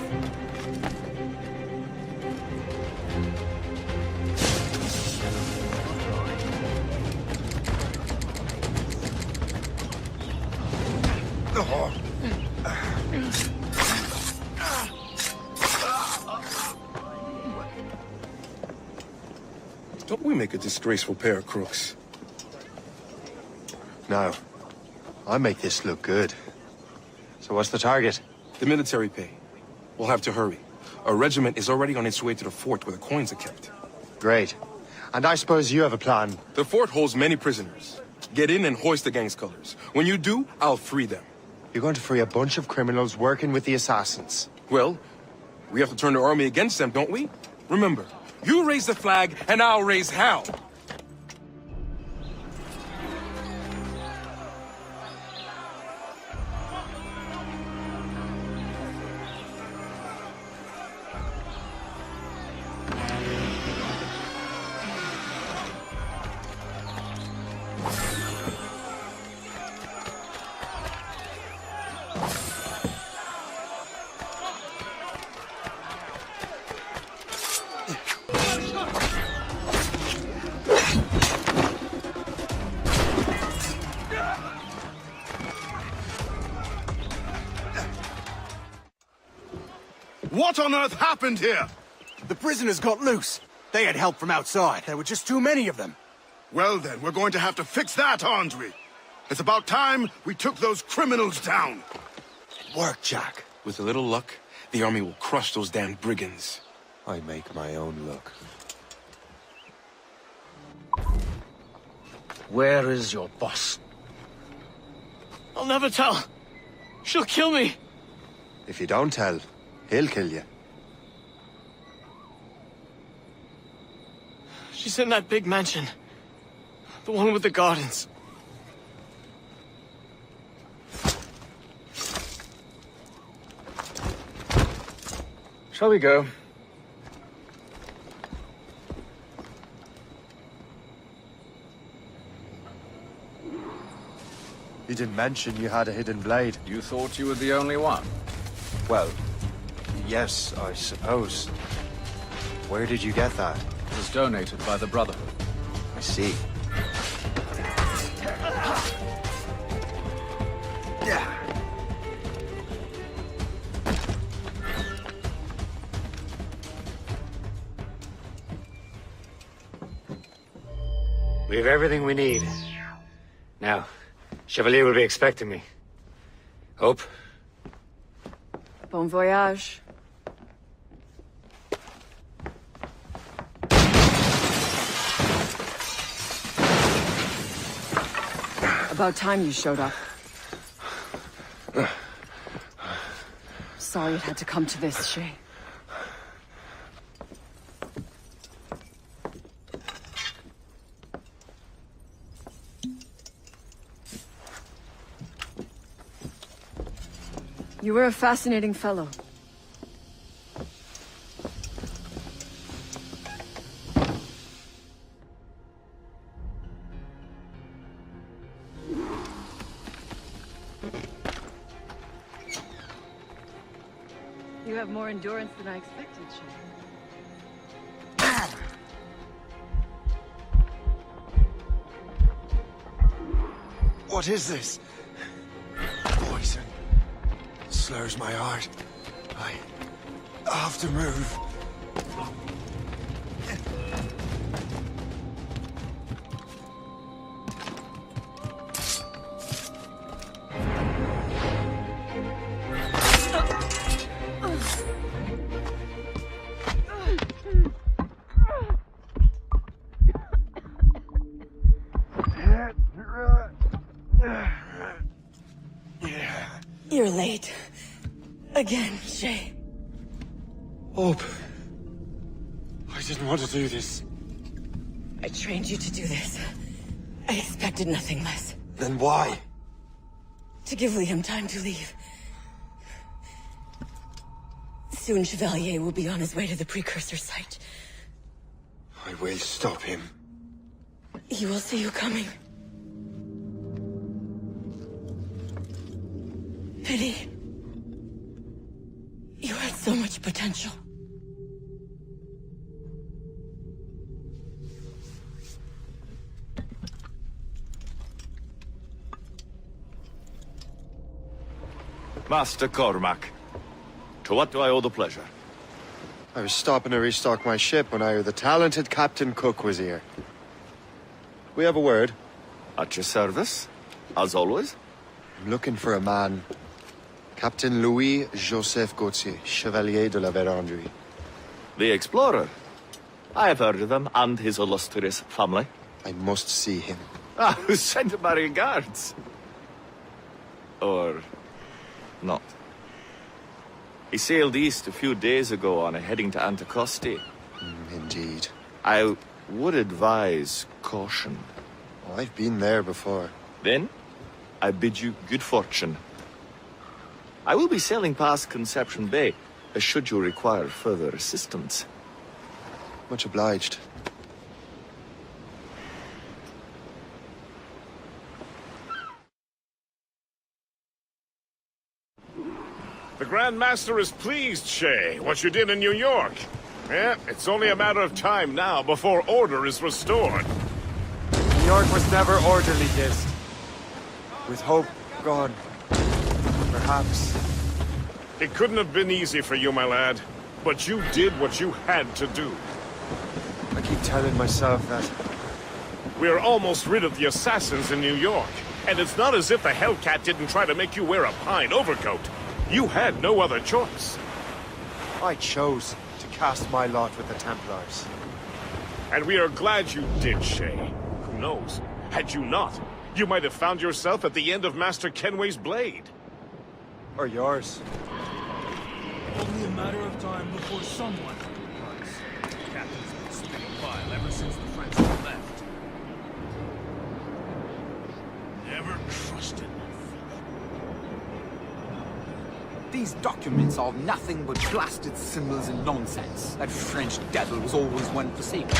Don't we make a disgraceful pair of crooks? No. I make this look good. So what's the target? The military pay. We'll have to hurry. A regiment is already on its way to the fort where the coins are kept. Great. And I suppose you have a plan. The fort holds many prisoners. Get in and hoist the gang's colors. When you do, I'll free them. You're going to free a bunch of criminals working with the assassins. Well, we have to turn the army against them, don't we? Remember, You raise the flag, and I'll raise hell. What on earth happened here? The prisoners got loose. They had help from outside. There were just too many of them. Well then, we're going to have to fix that, aren't we? It's about time we took those criminals down. Work, Jack. With a little luck, the army will crush those damn brigands. I make my own luck. Where is your boss? I'll never tell. She'll kill me. If you don't tell, he'll kill you. She's in that big mansion. The one with the gardens. Shall we go? You didn't mention you had a hidden blade. You thought you were the only one? Well, yes, I suppose. Where did you get that? It was donated by the Brotherhood. I see. We have everything we need. Now, Chevalier will be expecting me. Hope? Bon voyage. About time you showed up. Sorry it had to come to this, Shay. You were a fascinating fellow. You have more endurance than I expected, Shay. What is this? Poison. Slurs my heart. I have to move. You're late. Again, Shay. Hope. I didn't want to do this. I trained you to do this. I expected nothing less. Then why? To give Liam time to leave. Soon Chevalier will be on his way to the precursor site. I will stop him. He will see you coming. Pity. You had so much potential. Master Cormac, to what do I owe the pleasure? I was stopping to restock my ship when I heard the talented Captain Cook was here. We have a word. At your service, as always. I'm looking for a man. Captain Louis-Joseph Gauthier, Chevalier de la Vérendrye. The explorer. I have heard of him and his illustrious family. I must see him. Ah, who sent him my regards? Or not. He sailed east a few days ago on a heading to Anticosti. Indeed. I would advise caution. Well, I've been there before. Then, I bid you good fortune. I will be sailing past Conception Bay, should you require further assistance. Much obliged. The Grand Master is pleased, Shay, what you did in New York. Yeah, it's only a matter of time now before order is restored. New York was never orderly, Gist. With hope gone, perhaps. It couldn't have been easy for you, my lad. But you did what you had to do. I keep telling myself that. We're almost rid of the assassins in New York. And it's not as if the Hellcat didn't try to make you wear a pine overcoat. You had no other choice. I chose to cast my lot with the Templars. And we are glad you did, Shay. Who knows? Had you not, you might have found yourself at the end of Master Kenway's blade. Or yours. Only a matter of time before someone runs. The captain's been spitting bile ever since the French left. Never trusted them. These documents are nothing but blasted symbols and nonsense. That French devil was always one for secret.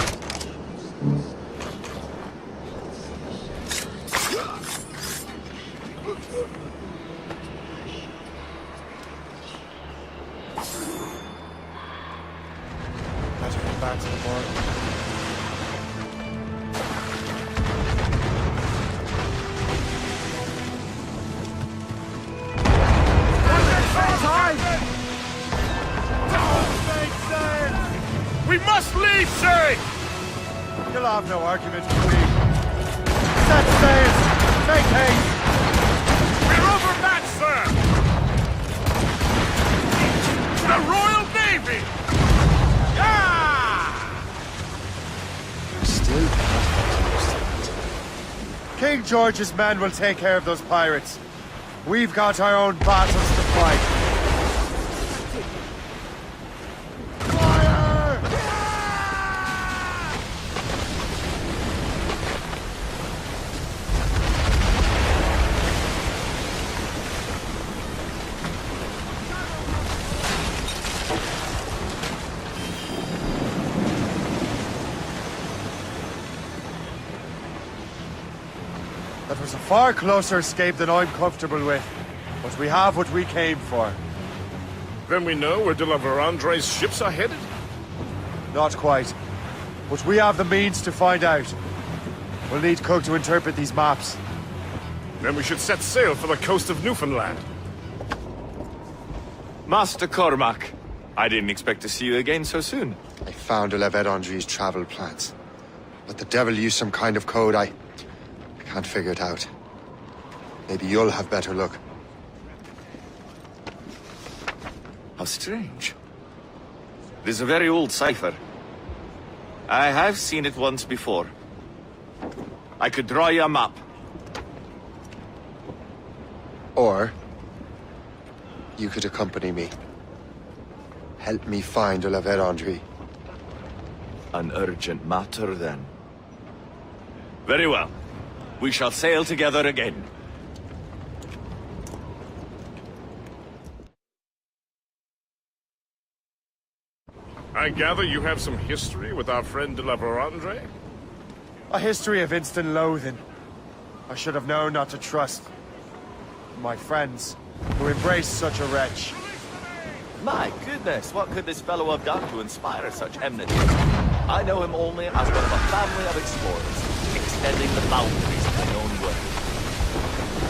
Better get back to the morgue. We must leave, Shay! You'll have no argument with me. Set sails! Make haste! We're overmatched, sir! The Royal Navy! Yeah! Still can't understand. King George's men will take care of those pirates. We've got our own battles to fight. That was a far closer escape than I'm comfortable with. But we have what we came for. Then we know where de la Vérendrye's ships are headed? Not quite. But we have the means to find out. We'll need Cook to interpret these maps. Then we should set sail for the coast of Newfoundland. Master Cormac, I didn't expect to see you again so soon. I found de la Vérendrye's travel plans. But the devil used some kind of code. I can't figure it out. Maybe you'll have better luck. How strange. It is a very old cipher. I have seen it once before. I could draw you a map. Or you could accompany me. Help me find de la Vérendrye. An urgent matter, then. Very well. We shall sail together again. I gather you have some history with our friend de la Vérendrye? A history of instant loathing. I should have known not to trust my friends who embraced such a wretch. My goodness, what could this fellow have done to inspire such enmity? I know him only as one of a family of explorers, extending the boundaries of my own world.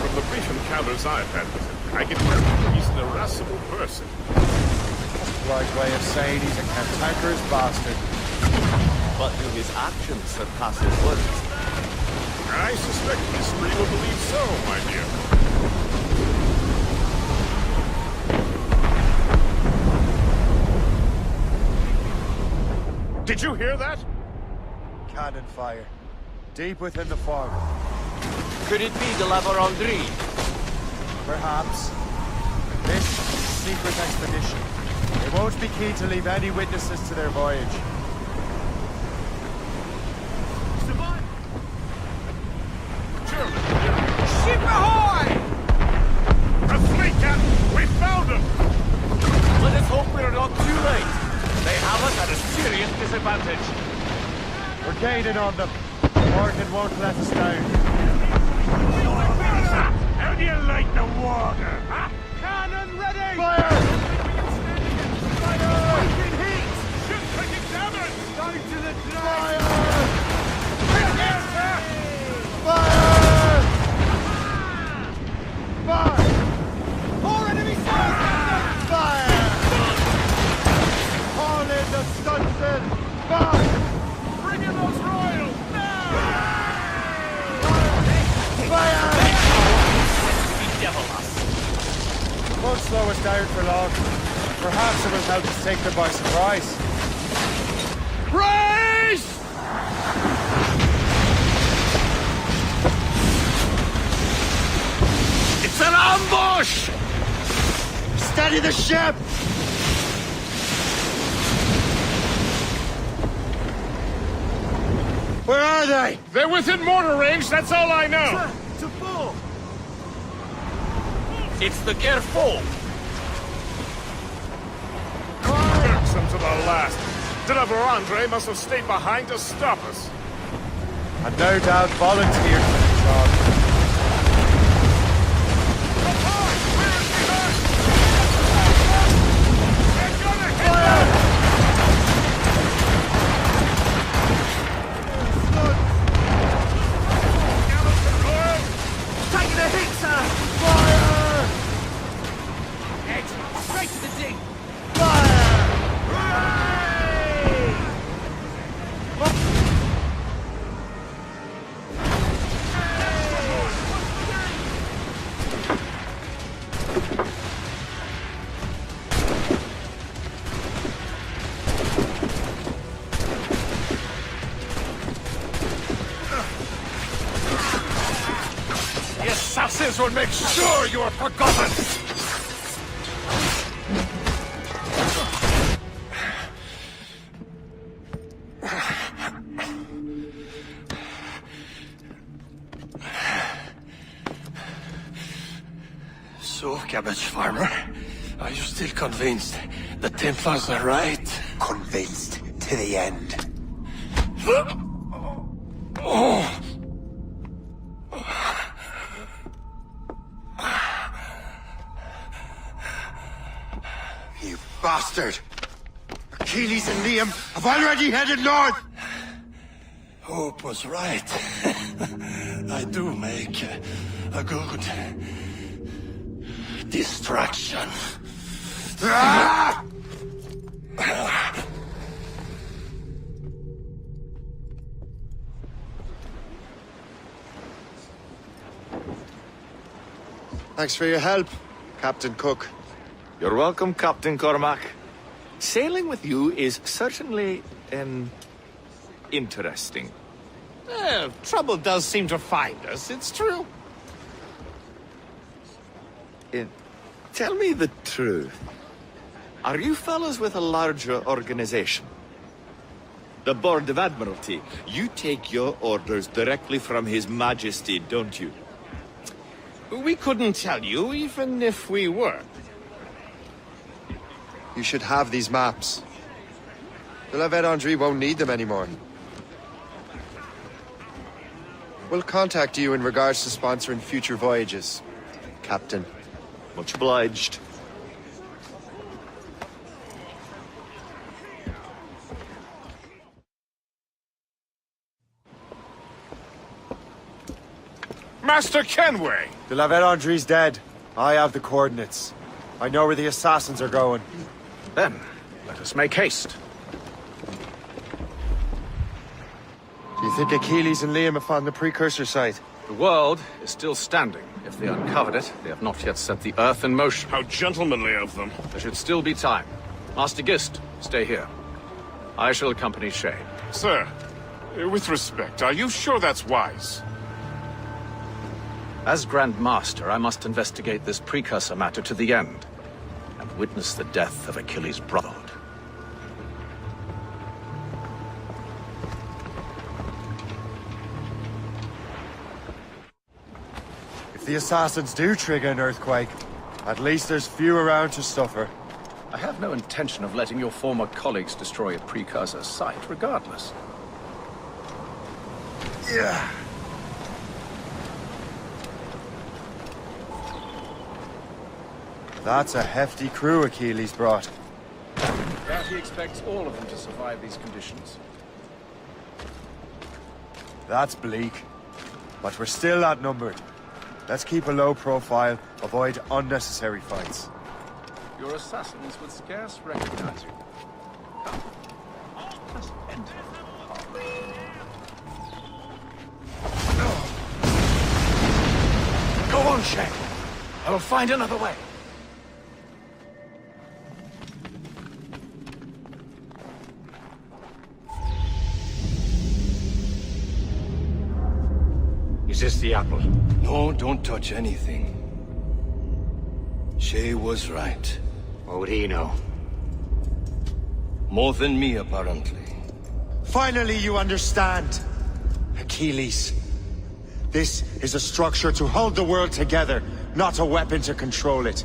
From the brief encounters I've had with him, I can tell you he's an irascible person. Right way of saying he's a cantankerous bastard. But do his actions surpass his words? I suspect history will believe so, my dear. Did you hear that? Cannon fire. Deep within the fog. Could it be de la Vérendrye? Perhaps. This is a secret expedition. They won't be keen to leave any witnesses to their voyage. advantage. We're gaining on them. Morgan won't let us down. How do you like the water, huh? Cannon ready! Fire! Fire! Taking heat! Ship taking damage! Down to the fire! Fire! More enemy soldiers! Fire! Call in the Stunson! Fire! Bring in those royals! Now! Fire! Bedevil us! Won't slow us down for long. Perhaps it will help us take them by surprise. Brace! It's an ambush! Steady the ship! Where are they? They're within mortar range, that's all I know! To full! It's the Carrefour! Took them to the last. Deliver Andre must have stayed behind to stop us. And no doubt volunteered for the job. Taking a hit, sir! Fire! Edge, straight to the dig! The assassins will make sure you are forgotten! So, cabbage farmer, are you still convinced the Templars are right? Convinced to the end. Oh. You bastard! Achilles and Liam have already headed north! Hope was right. I do make a good distraction. Ah! Thanks for your help, Captain Cook. You're welcome, Captain Cormac. Sailing with you is certainly, interesting. Trouble does seem to find us, it's true. Tell me the truth. Are you fellows with a larger organization? The Board of Admiralty. You take your orders directly from His Majesty, don't you? We couldn't tell you, even if we were. You should have these maps. The La Vendrée won't need them anymore. We'll contact you in regards to sponsoring future voyages, Captain. Much obliged. Master Kenway! The La Vendrée's dead. I have the coordinates. I know where the assassins are going. Then, let us make haste. Do you think Achilles and Liam have found the precursor site? The world is still standing. If they uncovered it, they have not yet set the Earth in motion. How gentlemanly of them. There should still be time. Master Gist, stay here. I shall accompany Shay. Sir, with respect, are you sure that's wise? As Grand Master, I must investigate this precursor matter to the end, and witness the death of Achilles' brotherhood. If the assassins do trigger an earthquake, at least there's few around to suffer. I have no intention of letting your former colleagues destroy a precursor site, regardless. Yeah. That's a hefty crew Achilles brought. Doubt he expects all of them to survive these conditions. That's bleak. But we're still outnumbered. Let's keep a low profile, avoid unnecessary fights. Your assassins would scarce recognize you. Come. Let's end it. Go on, Shay. I will find another way. Is this the apple? No, don't touch anything. Shay was right. What would he know? More than me, apparently. Finally you understand, Achilles. This is a structure to hold the world together, not a weapon to control it.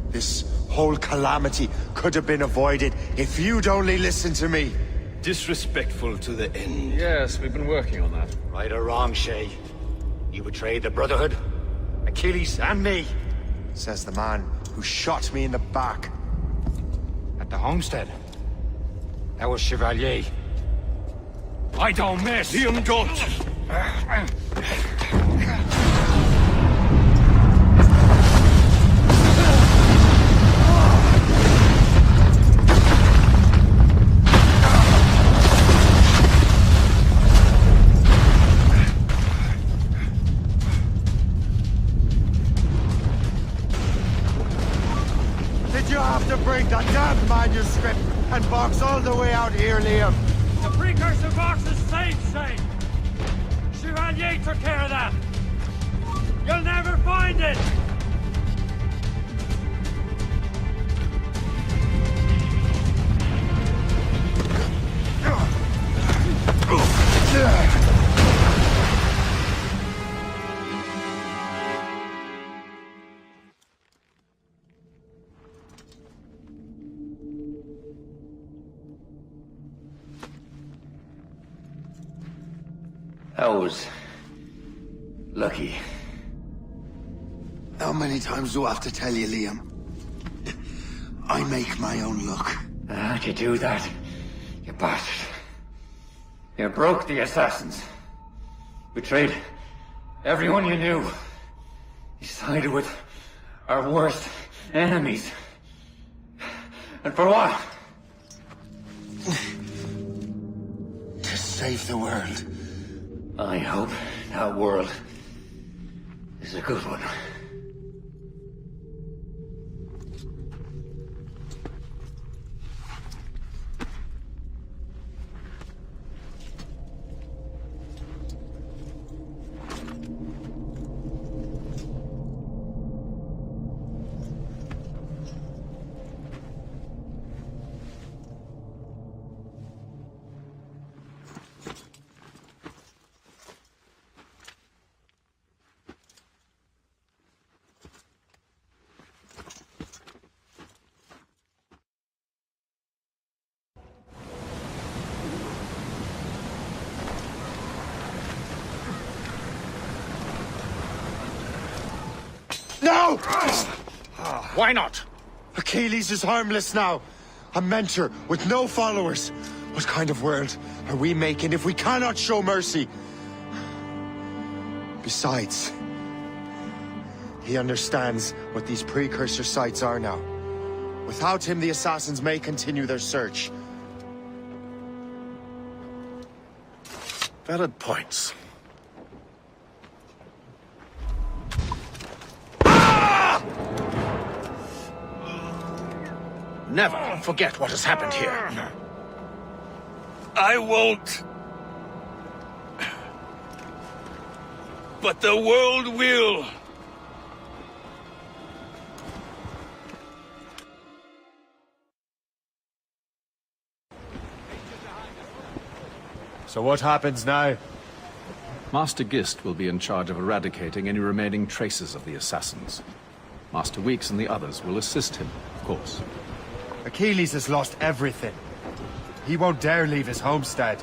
This whole calamity could have been avoided if you'd only listened to me. Disrespectful to the end. Yes, we've been working on that. Right or wrong, Shay. You betrayed the Brotherhood, Achilles, and me. Says the man who shot me in the back. At the homestead. That was Chevalier. I don't miss. Liam, don't. Did you have to bring that damn manuscript and box all the way out here, Liam? The precursor box is safe, Shay. Chevalier took care of that. You'll never find it. That was lucky. How many times do I have to tell you, Liam? I make my own luck. How'd you do that, you bastard? You broke the assassins. Betrayed everyone you knew. You sided with our worst enemies. And for what? To save the world. I hope that world is a good one. No! Why not? Achilles is harmless now. A mentor with no followers. What kind of world are we making if we cannot show mercy? Besides, he understands what these precursor sites are now. Without him, the assassins may continue their search. Valid points. Never forget what has happened here. I won't. But the world will. So what happens now? Master Gist will be in charge of eradicating any remaining traces of the assassins. Master Weeks and the others will assist him, of course. Achilles has lost everything. He won't dare leave his homestead.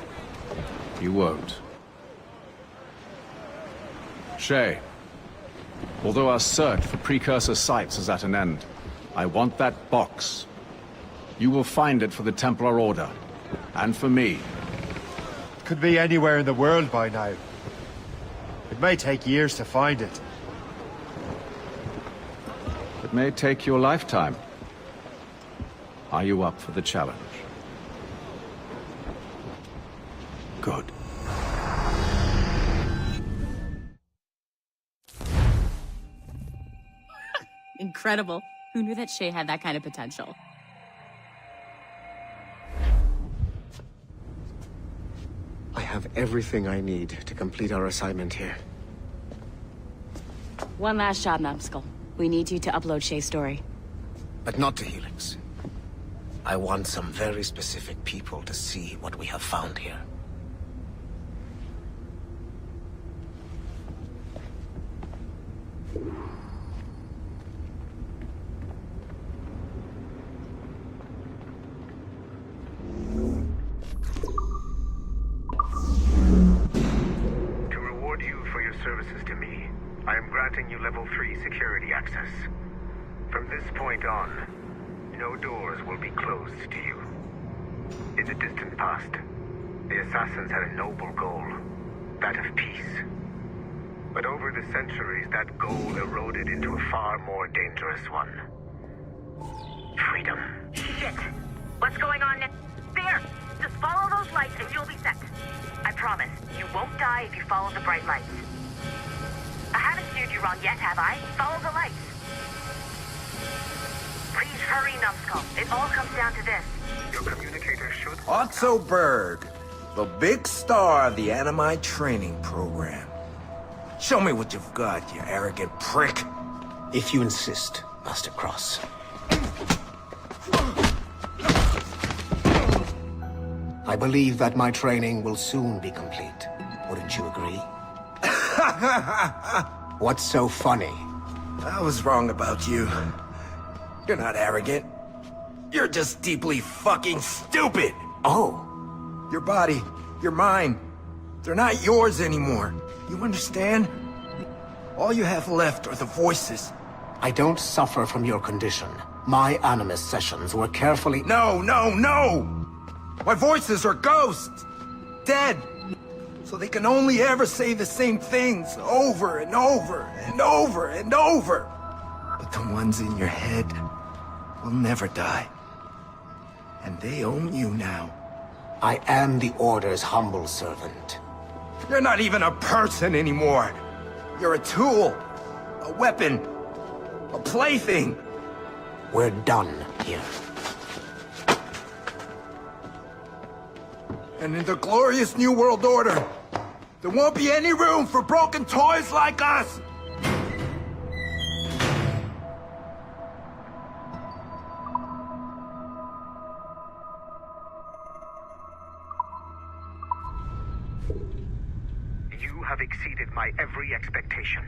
You won't. Shay, although our search for precursor sites is at an end, I want that box. You will find it for the Templar Order, and for me. It could be anywhere in the world by now. It may take years to find it. It may take your lifetime. Are you up for the challenge? Good. Incredible. Who knew that Shay had that kind of potential? I have everything I need to complete our assignment here. One last job, Numbskull. We need you to upload Shay's story. But not to Helix. I want some very specific people to see what we have found here. To reward you for your services to me, I am granting you level 3 security access. From this point on, no doors will be closed to you. In the distant past, the Assassins had a noble goal, that of peace. But over the centuries, that goal eroded into a far more dangerous one. Freedom. Shit! What's going on next? There! Just follow those lights and you'll be set. I promise, you won't die if you follow the bright lights. I haven't steered you wrong yet, have I? Follow the lights. Please hurry, Numbskull. It all comes down to this. Your communicator should... Otto Berg, the big star of the Animi training program. Show me what you've got, you arrogant prick. If you insist, Master Cross. I believe that my training will soon be complete. Wouldn't you agree? What's so funny? I was wrong about you. You're not arrogant. You're just deeply fucking stupid! Oh. Your body, your mind, they're not yours anymore. You understand? All you have left are the voices. I don't suffer from your condition. My Animus sessions were carefully... No! My voices are ghosts! Dead! So they can only ever say the same things over and over and over and over. But the ones in your head will never die. And they own you now. I am the Order's humble servant. You're not even a person anymore. You're a tool, a weapon, a plaything. We're done here. And in the glorious New World Order, there won't be any room for broken toys like us! You have exceeded my every expectation.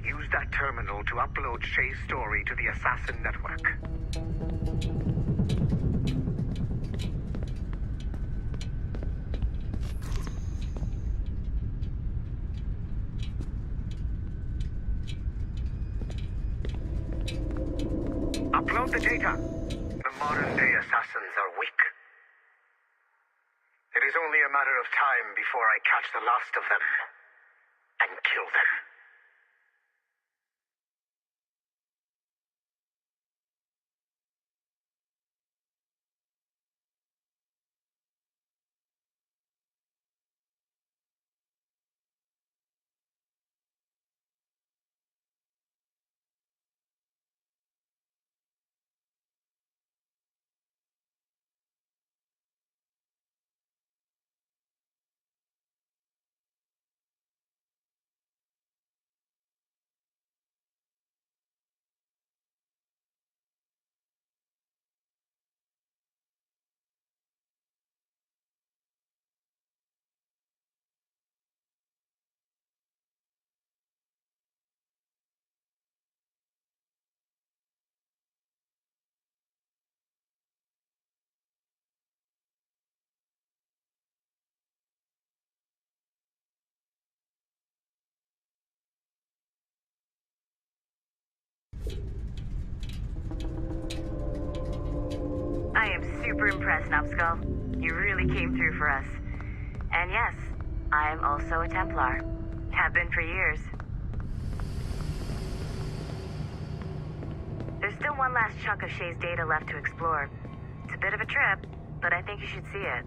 Use that terminal to upload Shay's story to the Assassin Network. Upload the data. The modern-day assassins are weak. It is only a matter of time before I catch the last of them and kill them. super impressed, Numbskull. You really came through for us. And yes, I'm also a Templar. Have been for years. There's still one last chunk of Shay's data left to explore. It's a bit of a trip, but I think you should see it.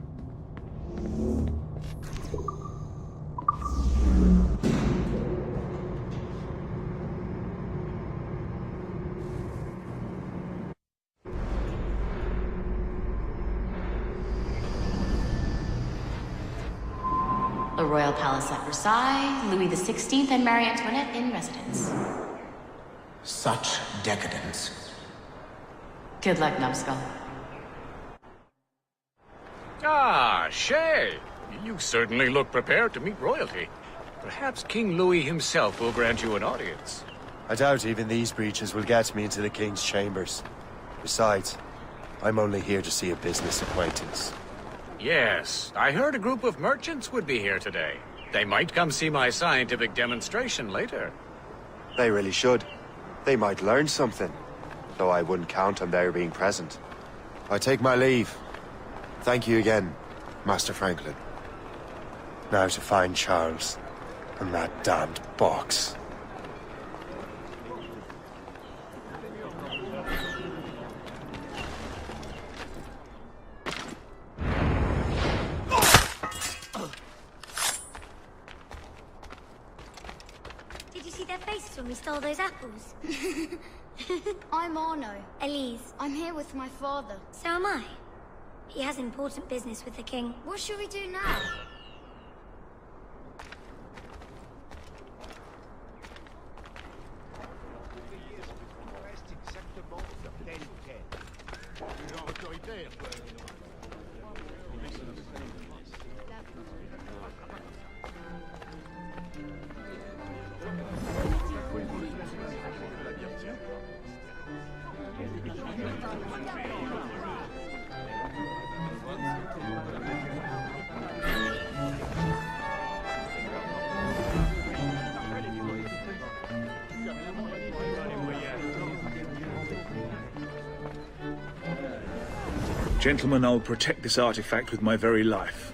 The Royal Palace at Versailles, Louis XVI and Marie Antoinette in residence. Such decadence. Good luck, Numbskull. Ah, Shay! You certainly look prepared to meet royalty. Perhaps King Louis himself will grant you an audience. I doubt even these breaches will get me into the King's chambers. Besides, I'm only here to see a business acquaintance. Yes, I heard a group of merchants would be here today. They might come see my scientific demonstration later. They really should. They might learn something. Though I wouldn't count on their being present. I take my leave. Thank you again, Master Franklin. Now to find Charles and that damned box. Did you see their faces when we stole those apples? I'm Arno. Elise. I'm here with my father. So am I. He has important business with the king. What should we do now? Gentlemen, I'll protect this artifact with my very life.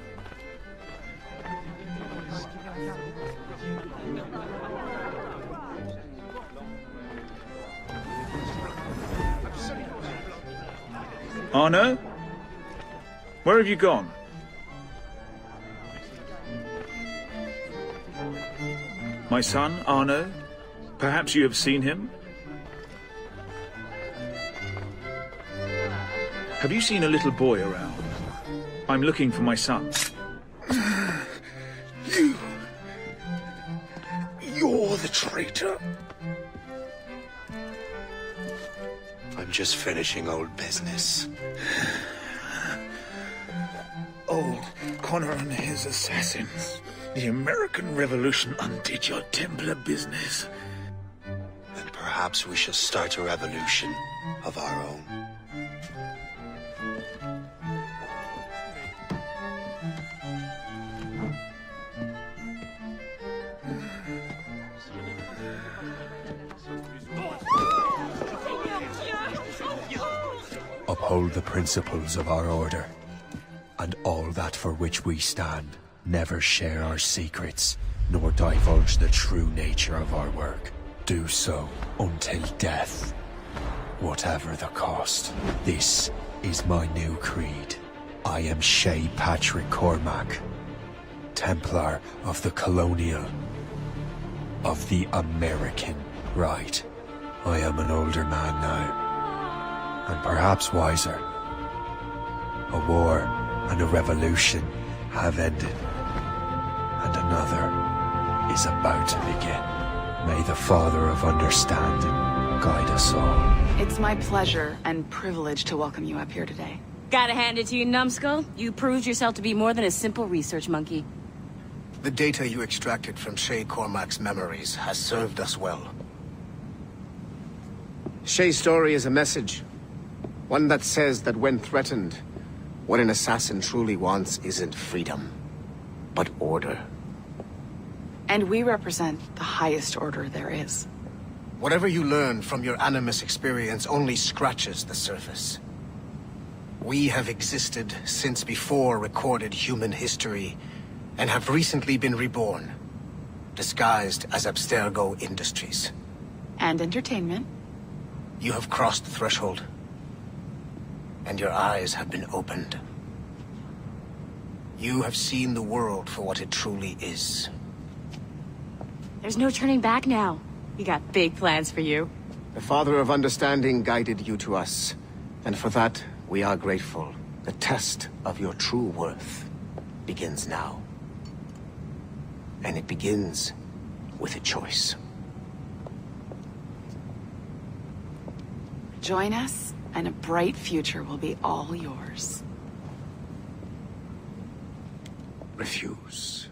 Arno? Where have you gone? My son, Arno? Perhaps you have seen him? Have you seen a little boy around? I'm looking for my son. You're the traitor. I'm just finishing old business. Old Connor and his assassins. The American Revolution undid your Templar business. And perhaps we shall start a revolution of our own. Uphold the principles of our order, and all that for which we stand. Never share our secrets, nor divulge the true nature of our work. Do so until death, whatever the cost. This is my new creed. I am Shay Patrick Cormac, Templar of the Colonial, of the American right. I am an older man now, and perhaps wiser. A war and a revolution have ended, and another is about to begin. May the Father of Understanding guide us all. It's my pleasure and privilege to welcome you up here today. Gotta hand it to you, Numbskull. You proved yourself to be more than a simple research monkey. The data you extracted from Shay Cormac's memories has served us well. Shay's story is a message. One that says that when threatened, what an assassin truly wants isn't freedom, but order. And we represent the highest order there is. Whatever you learn from your Animus experience only scratches the surface. We have existed since before recorded human history, and have recently been reborn, disguised as Abstergo Industries. And entertainment. You have crossed the threshold, and your eyes have been opened. You have seen the world for what it truly is. There's no turning back now. We got big plans for you. The Father of Understanding guided you to us, and for that, we are grateful. The test of your true worth begins now. And it begins with a choice. Join us, and a bright future will be all yours. Refuse.